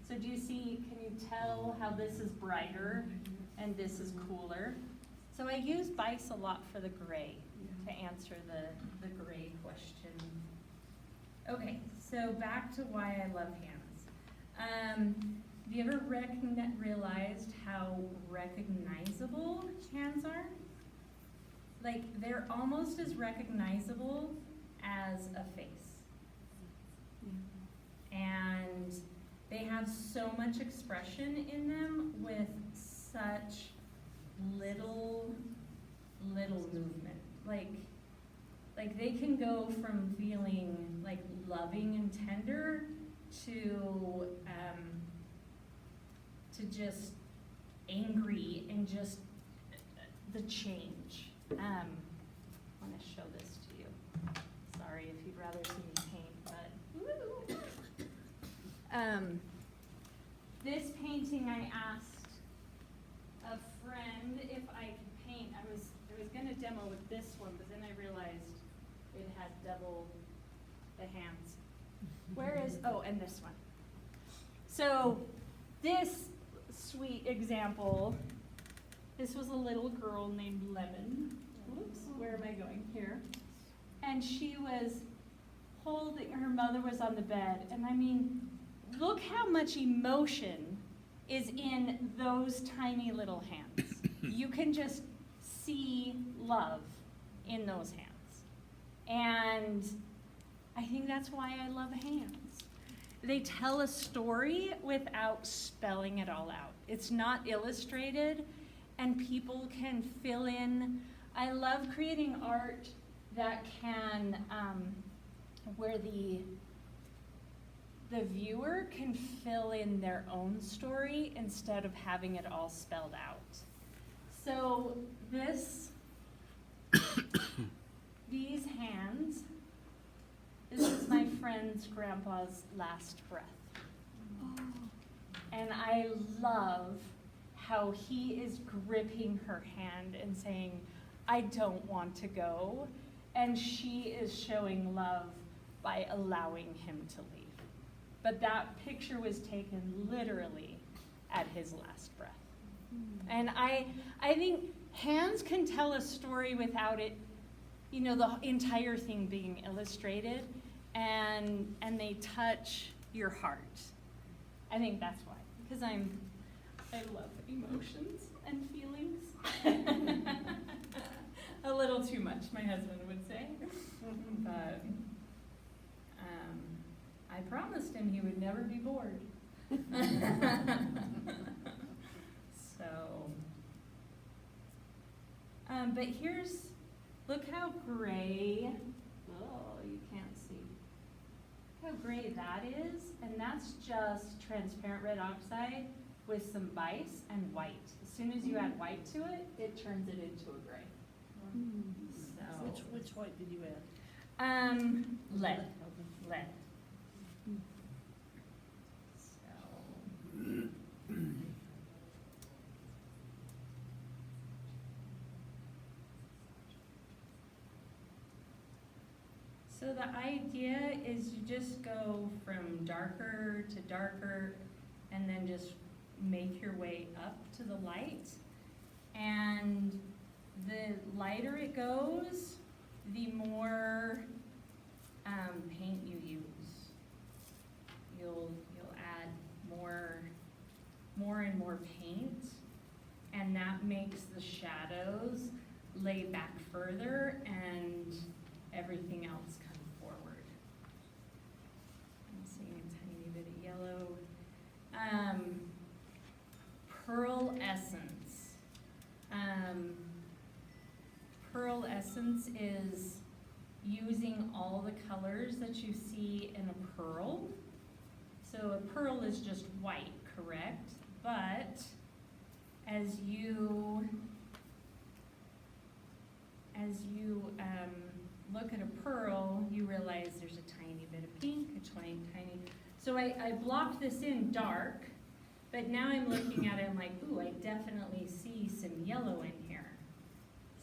So do you see, can you tell how this is brighter and this is cooler? So I use Bice a lot for the gray to answer the gray question. Okay, so back to why I love hands. Have you ever realized how recognizable hands are? Like, they're almost as recognizable as a face. And they have so much expression in them with such little movement. Like they can go from feeling like loving and tender to just angry and just the change. I want to show this to you. Sorry if you'd rather see me paint, but this painting I asked a friend if I could paint. I was going to demo with this one, but then I realized it had double the hands. Where is, oh, and this one. So this sweet example, this was a little girl named Lemon. Oops, where am I going? Here. And she was holding, her mother was on the bed, and I mean, look how much emotion is in those tiny little hands. You can just see love in those hands. And I think that's why I love hands. They tell a story without spelling it all out. It's not illustrated, and people can fill in. I love creating art that can, where the viewer can fill in their own story instead of having it all spelled out. So these hands, this is my friend's grandpa's last breath. And I love how he is gripping her hand and saying, I don't want to go. And she is showing love by allowing him to leave. But that picture was taken literally at his last breath. And I think hands can tell a story without it, the entire thing being illustrated, and they touch your heart. I think that's why, because I love emotions and feelings. A little too much, my husband would say. But I promised him he would never be bored. So, but look how gray, oh, you can't see. Look how gray that is, and that's just transparent red oxide with some bise and white. As soon as you add white to it, it turns it into a gray. So, Which white did you add? lead. So. So the idea is you just go from darker to darker and then just make your way up to the light. And the lighter it goes, the more paint you use. You'll add more and more paint, and that makes the shadows lay back further and everything else come forward. I'm seeing a tiny bit of yellow. Pearl Essence. Pearl Essence is using all the colors that you see in a pearl. So a pearl is just white, correct? But as you look at a pearl, you realize there's a tiny bit of pink, a tiny. So I blocked this in dark, but now I'm looking at it, I'm like, ooh, I definitely see some yellow in here.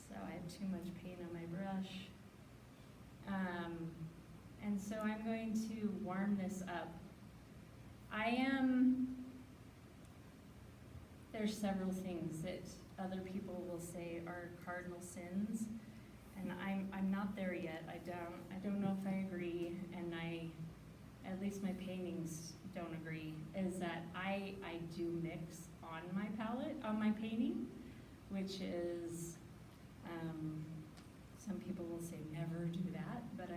So I have too much paint on my brush. And so I'm going to warm this up. There's several things that other people will say are cardinal sins, and I'm not there yet. I don't know if I agree, and at least my paintings don't agree, is that I do mix on my palette, on my painting, which is, some people will say never do that, but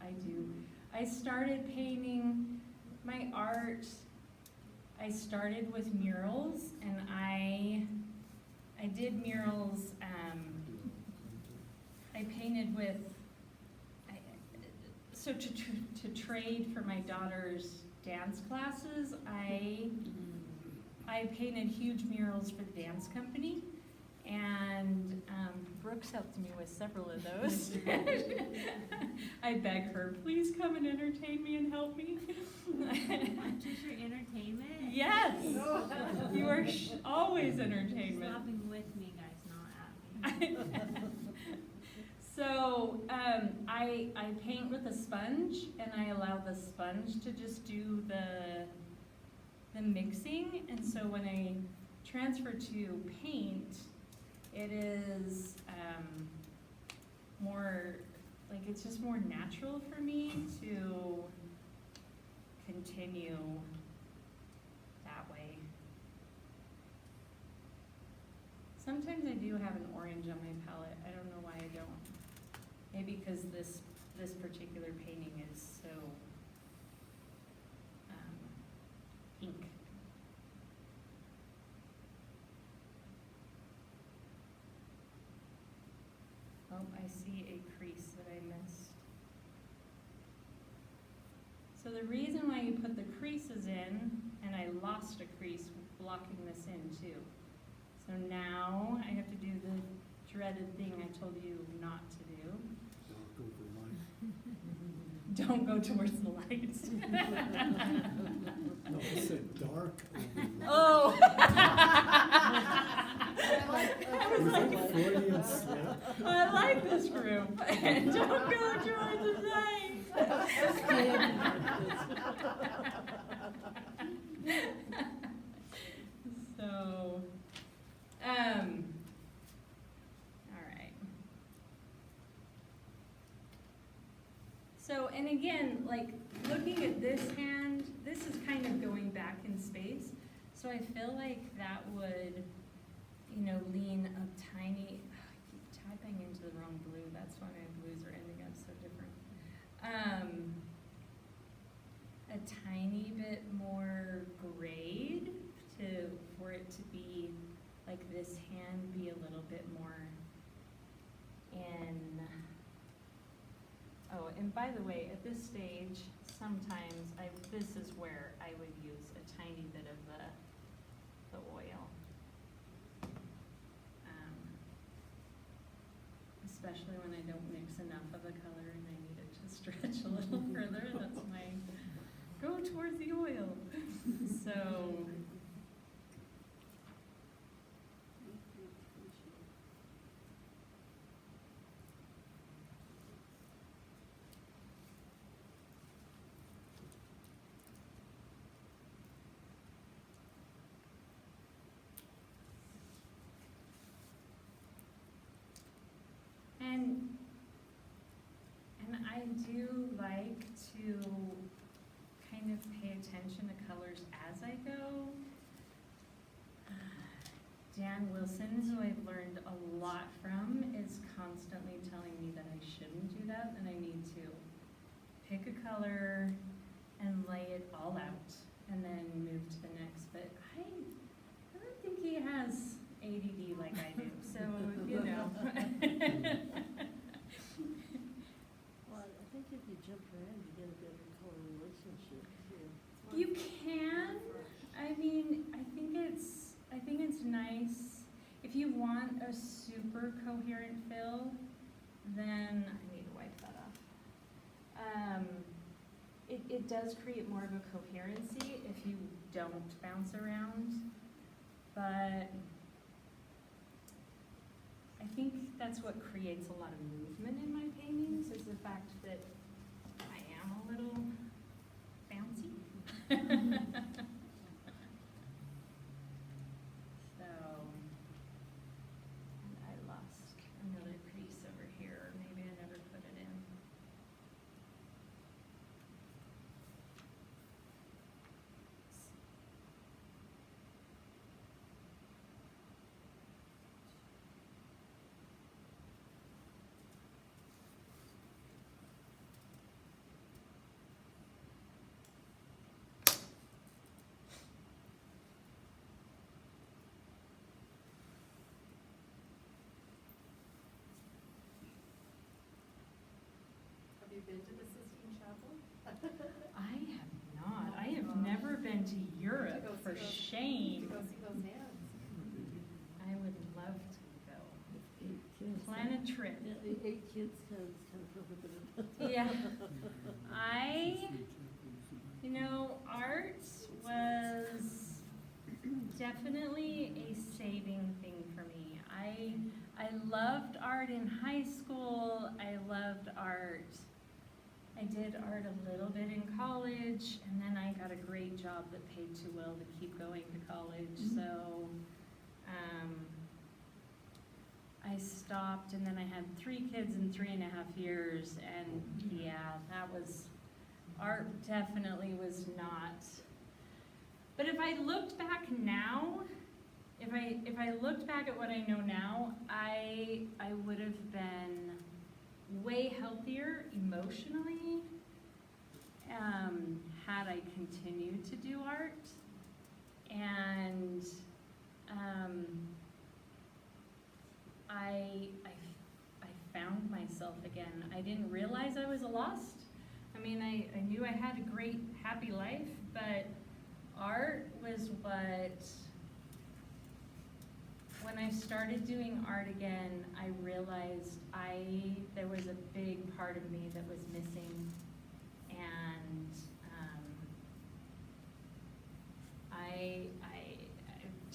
I do. I started painting my art, I started with murals, and I did murals, I painted with, so to trade for my daughter's dance classes, I painted huge murals for the dance company, and Brooks helped me with several of those. I beg her, please come and entertain me and help me. Just your entertainment? Yes, you are always entertainment. Shopping with me, guys, not at me. So I paint with a sponge, and I allow the sponge to just do the mixing. And so when I transfer to paint, it is more, like, it's just more natural for me to continue that way. Sometimes I do have an orange on my palette. I don't know why I don't. Maybe because this particular painting is so pink. Oh, I see a crease that I missed. So the reason why you put the creases in, and I lost a crease blocking this in too. So now I have to do the dreaded thing I told you not to do. Don't go towards the lights. No, I said dark overlay. Oh. Was that a Freudian slip? I like this group. Don't go towards the lights. So, all right. So, and again, like, looking at this hand, this is kind of going back in space. So I feel like that would, lean a tiny, I keep typing into the wrong blue. That's why my blues are ending up so different. A a tiny bit more grade for it to be, like this hand be a little bit more in. Oh, and by the way, at this stage, sometimes this is where I would use a tiny bit of the oil. Especially when I don't mix enough of a color and I need it to stretch a little further, that's my, go towards the oil. So, and I do like to kind of pay attention to colors as I go. Dan Wilson, who I've learned a lot from, is constantly telling me that I shouldn't do that, and I need to pick a color and lay it all out, and then move to the next. But I don't think he has ADD like I do, so, you know. Well, I think if you jump around, you get a better color relationship too. You can. I mean, I think it's nice. If you want a super coherent fill, then I need to wipe that off. It does create more of a coherency if you don't bounce around, but I think that's what creates a lot of movement in my paintings, is the fact that I am a little bouncy. So, and I lost another piece over here, maybe I never put it in. Have you been to the Sistine Chapel? I have not. I have never been to Europe, To go for see those- shame. To go see those hands. I would love to go. Eight kids. Plan a trip. Yeah, the 8 kids kind of prohibited. Yeah. You know, art was definitely a saving thing for me. I loved art in high school. I loved art. I did art a little bit in college, and then I got a great job that paid too well to keep going to college. So I stopped, and then I had 3 kids in 3.5 years, and yeah, that was, art definitely was not. But if I looked back now, if I looked back at what I know now, I would have been way healthier emotionally had I continued to do art. And I found myself again. I didn't realize I was lost. I mean, I knew I had a great, happy life, but art was what, when I started doing art again, I realized there was a big part of me that was missing, and I've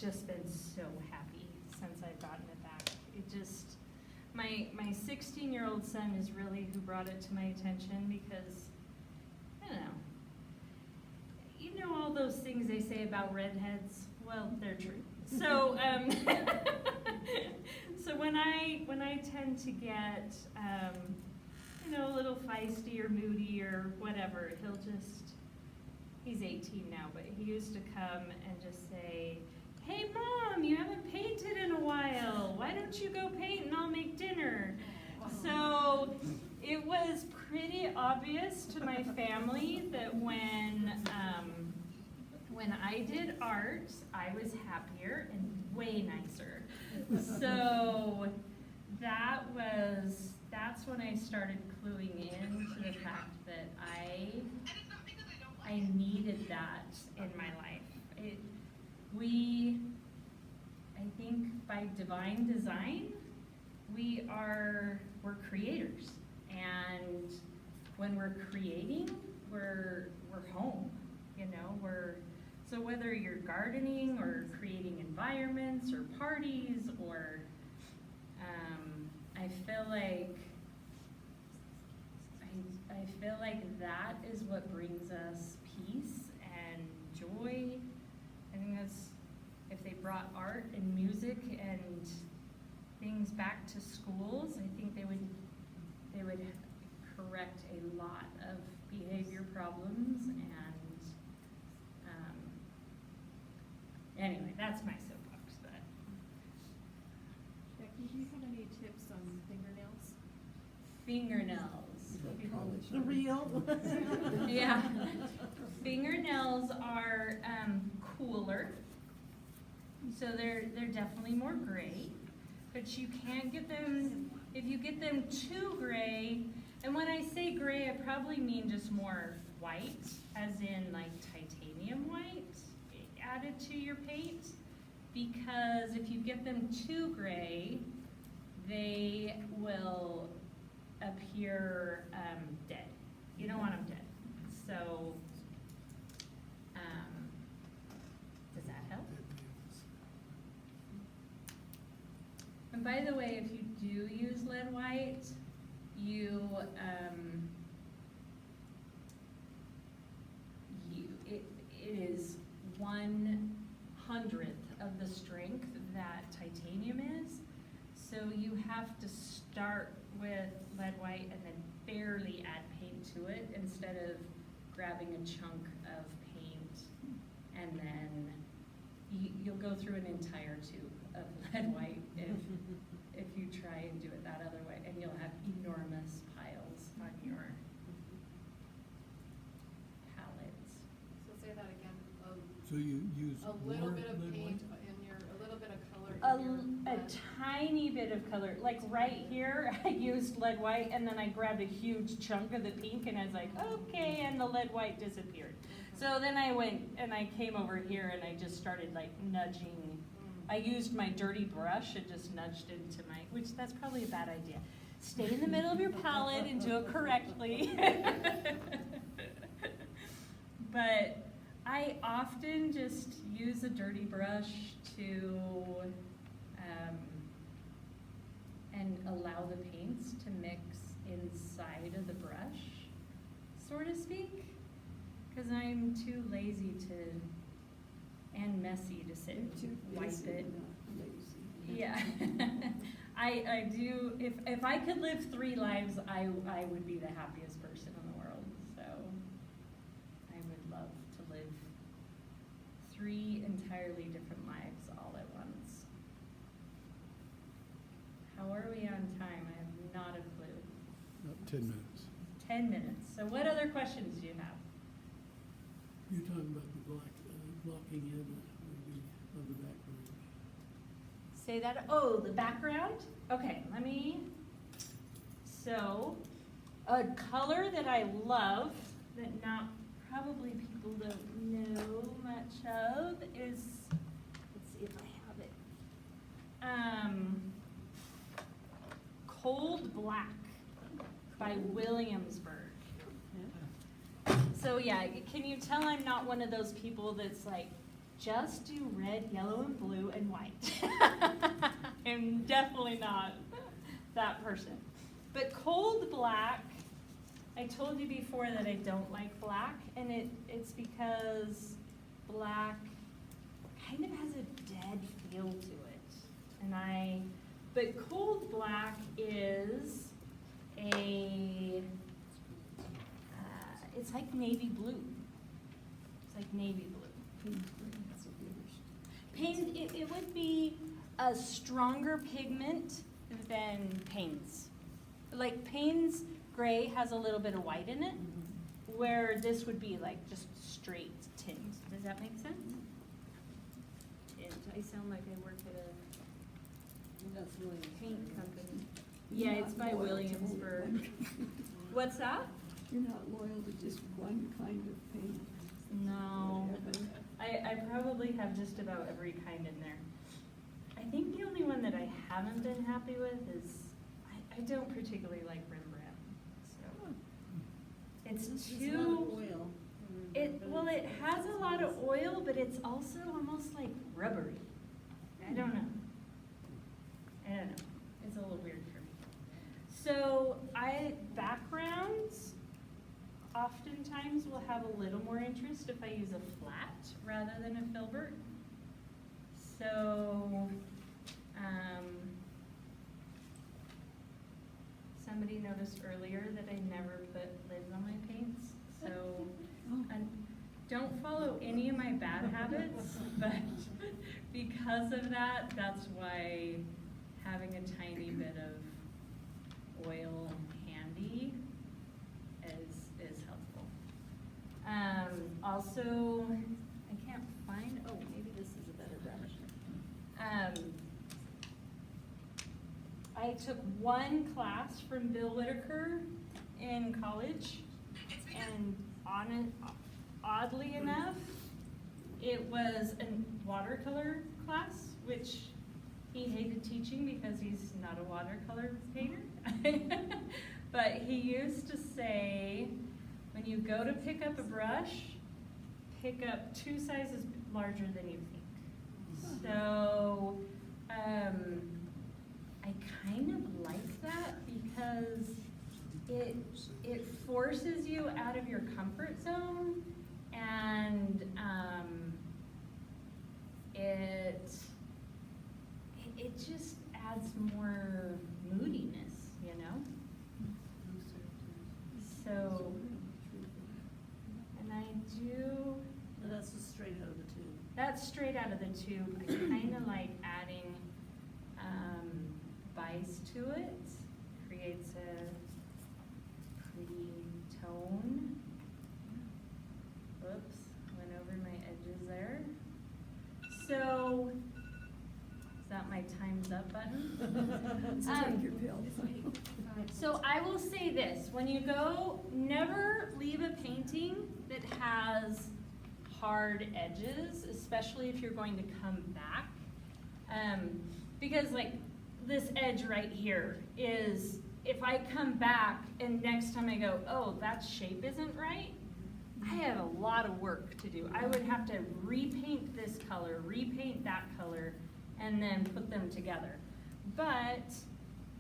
just been so happy since I've gotten it back. It just, my 16-year-old son is really who brought it to my attention, because, I don't know, you know all those things they say about redheads? Well, they're true. So, so when I tend to get, you know, a little feisty or moody or whatever, he's 18 now, but he used to come and just say, "Hey Mom, you haven't painted in a while. Why don't you go paint and I'll make dinner?" So it was pretty obvious to my family that when I did art, I was happier and way nicer. So that's when I started cluing in to the fact that I needed that in my life. I think by divine design, we're creators. And when we're creating, we're home, you know, so whether you're gardening or creating environments or parties or, I feel like that is what brings us peace and joy. I think that's, if they brought art and music and things back to schools, I think they would correct a lot of behavior problems and, anyway, that's my soapbox, but. Becky, do you have any tips on fingernails? Fingernails. The real. Yeah. Fingernails are cooler, so they're definitely more gray, but you can't get them, if you get them too gray, and when I say gray, I probably mean just more white, as in like titanium white added to your paint, because if you get them too gray, they will appear dead. You don't want them dead. So, does that help? And by the way, if you do use lead white, it is 1/100th of the strength that titanium is. So you have to start with lead white and then barely add paint to it instead of grabbing a chunk of paint and then you'll go through an entire tube of lead white if you try and do it that other way, and you'll have enormous piles on your palettes. So say that again, So you use a little more bit of lead paint white? in your, a little bit of color A, in your. a tiny bit of color, like right here, I used lead white and then I grabbed a huge chunk of the pink and I was like, okay, and the lead white disappeared. So then I went and I came over here and I just started like nudging. I used my dirty brush and just nudged into my, which that's probably a bad idea. Stay in the middle of your palette and do it correctly. But I often just use a dirty brush to, and allow the paints to mix inside of the brush, so to speak, because I'm too lazy and messy to sit and wipe it. Yeah. I do, if I could live 3 lives, I would be the happiest person in the world, so I would love to live 3 entirely different lives all at once. How are we on time? I have not a clue. About 10 minutes. 10 minutes. So what other questions do you have? You're talking about the blocking in of the background. Say that, oh, the background? Okay, so, a color that I love, that probably people don't know much of is, let's see if I have it. Cold Black by Williamsburg. So yeah, can you tell I'm not one of those people that's like, just do red, yellow, and blue, and white. I'm definitely not that person. But Cold Black, I told you before that I don't like black, and it's because black kind of has a dead feel to it. But Cold Black is it's like navy blue. It's like navy blue. Paint, it would be a stronger pigment than Payne's. like Payne's gray has a little bit of white in it, where this would be like just straight tint. Does that make sense? Tint, I sound like I work at a That's really. paint company. Yeah, it's by Williamsburg. What's that? You're not loyal to just one kind of paint. No, I probably have just about every kind in there. I think the only one that I haven't been happy with is, I don't particularly like Rembrandt, so. It's There's a lot of too, oil. well, it has a lot of oil, but it's also almost like rubbery. I don't know. It's a little weird for me. So backgrounds oftentimes will have a little more interest if I use a flat rather than a filbert. So, somebody noticed earlier that I never put lids on my paints, so don't follow any of my bad habits, but because of that, that's why having a tiny bit of oil handy is helpful. Also, I can't find, oh, maybe this is a better brush. I took one class from Bill Whitaker in college, and oddly enough, it was a watercolor class, which he hated teaching because he's not a watercolor painter. But he used to say, when you go to pick up a brush, pick up 2 sizes larger than you think. So, I kind of like that because it forces you out of your comfort zone, and it just adds more moodiness, you know? So, and I do. That's just straight out of the tube. That's straight out of the tube. I kind of like adding bice to it. Creates a pretty tone. Whoops, went over my edges there. So, is that my time's up button? Take your pill. So I will say this, when you go, never leave a painting that has hard edges, especially if you're going to come back. Because like this edge right here is, if I come back and next time I go, oh, that shape isn't right, I have a lot of work to do. I would have to repaint this color, repaint that color, and then put them together. But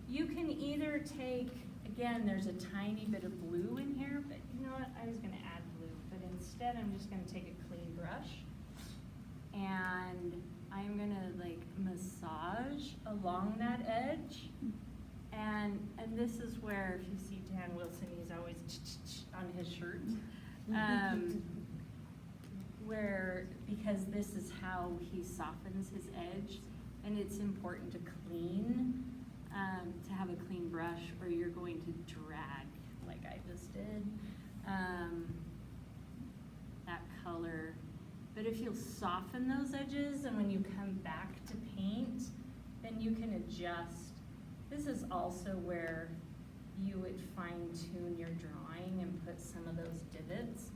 you can either take, again, there's a tiny bit of blue in here, but you know what, I was gonna add blue, but instead I'm just gonna take a clean brush, and I'm gonna like massage along that edge, and this is where, if you see Dan Wilson, he's always on his shirt, because this is how he softens his edge, and it's important to clean, to have a clean brush, or you're going to drag, like I just did, that color. But if you'll soften those edges, and when you come back to paint, then you can adjust. This is also where you would fine tune your drawing and put some of those divots.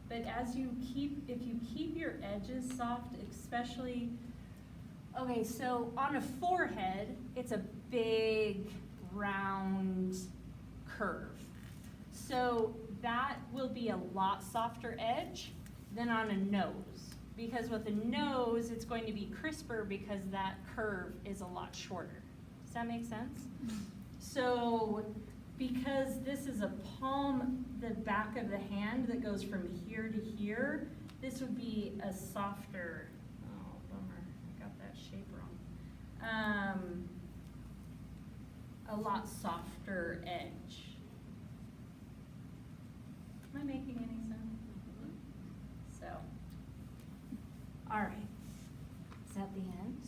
But as you if you keep your edges soft, especially, okay, so on a forehead, it's a big, round curve. So that will be a lot softer edge than on a nose. Because with a nose, it's going to be crisper because that curve is a lot shorter. Does that make sense? So, because this is a palm, the back of the hand that goes from here to here, this would be a softer, oh, bummer, I got that shape wrong. A lot softer edge. Am I making any sense? So, all right. Is that the end?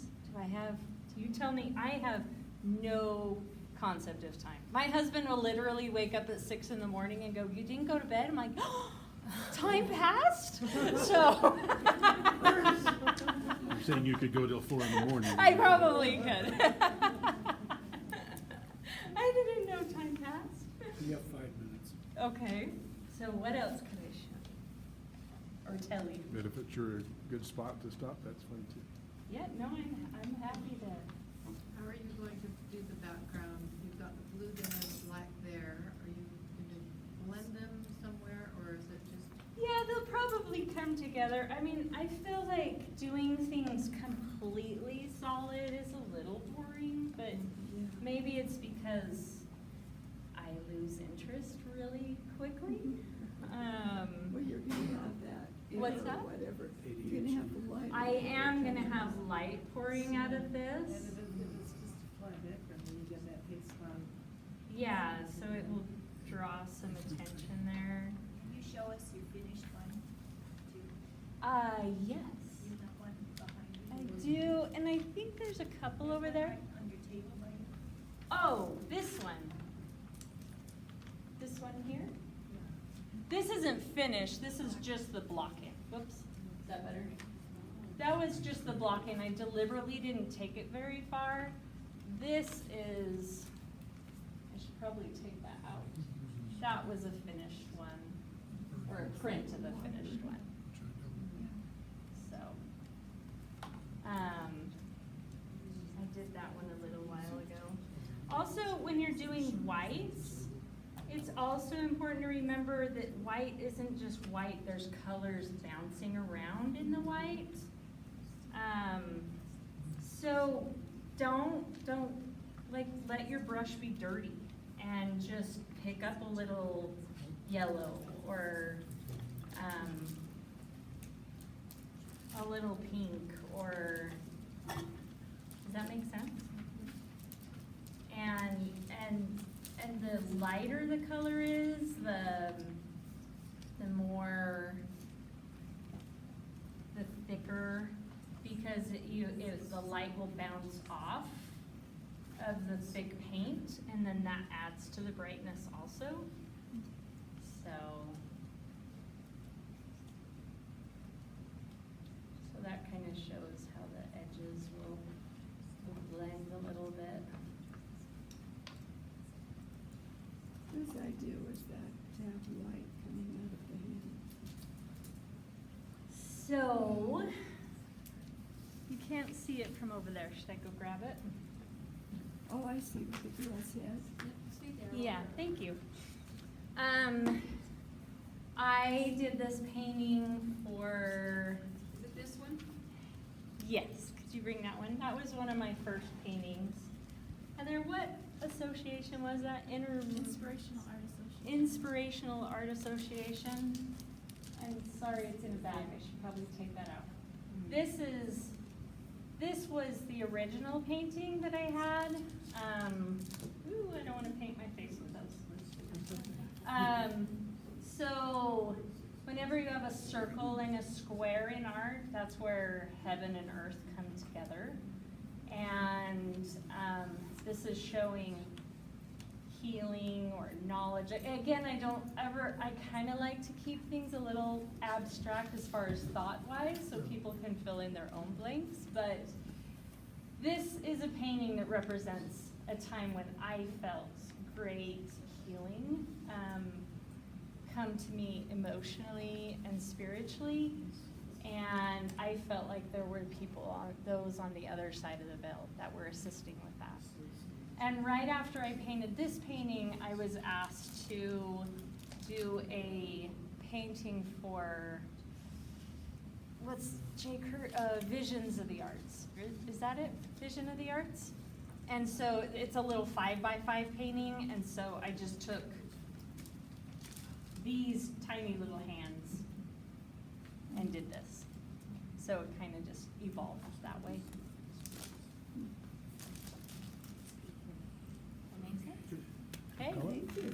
Do you tell me? I have no concept of time. My husband will literally wake up at 6 in the morning and go, "You didn't go to bed?" I'm like, "Oh, time passed?" So. You're saying you could go till 4 in the morning. I probably could. I didn't know time passed. You have 5 minutes. Okay, so what else can I show? Or tell you? But if it's your good spot to stop, that's fine too. Yeah, no, I'm happy to. How are you going to do the background? You've got the blue there and the black there. Are you going to blend them somewhere, or is it just? Yeah, they'll probably come together. I mean, I feel like doing things completely solid is a little boring, but maybe it's because I lose interest really quickly. Well, you're gonna have that. What's or that? Whatever. You're gonna have the light. I am gonna have light pouring out of And this. if it's just a flat background, then you get that big spot. Yeah, so it will draw some attention there. Can you show us your finished one, too? Yes. You have one behind I you? do, and I think there's a couple over there. On your table, right? Oh, this one. This one here? This isn't finished, this is just the blocking. Whoops, is that better? That was just the blocking. I deliberately didn't take it very far. This is, I should probably take that out. That was a finished one, or a print of a finished one. So, I did that one a little while ago. Also, when you're doing whites, it's also important to remember that white isn't just white, there's colors bouncing around in the white. So don't like let your brush be dirty and just pick up a little yellow or a little pink or, does that make sense? And the lighter the color is, the more, the thicker, because the light will bounce off of the thick paint, and then that adds to the brightness also. So that kind of shows how the edges will blend a little bit. Whose idea was that, to have light coming out of the hand? So, you can't see it from over there. Should I go grab it? Oh, I see what the girl said. Yeah, thank you. I did this painting for, Is it this one? yes, could you bring that one? That was one of my first paintings. Heather, what association was that? Inspirational Art Association. Inspirational Art Association. I'm sorry, it's in a bag. I should probably take that out. This was the original painting that I had. Ooh, I don't want to paint my face with those. So whenever you have a circle and a square in art, that's where heaven and earth come together. And this is showing healing or knowledge. Again, I kind of like to keep things a little abstract as far as thought-wise, so people can fill in their own blanks. But this is a painting that represents a time when I felt great healing come to me emotionally and spiritually. And I felt like there were those on the other side of the veil that were assisting with that. And right after I painted this painting, I was asked to do a painting for, Visions of the Arts. Is that it? Vision of the Arts? And so it's a little 5x5 painting, and so I just took these tiny little hands and did this. So it kind of just evolved that way. That makes sense? Okay. Thank you.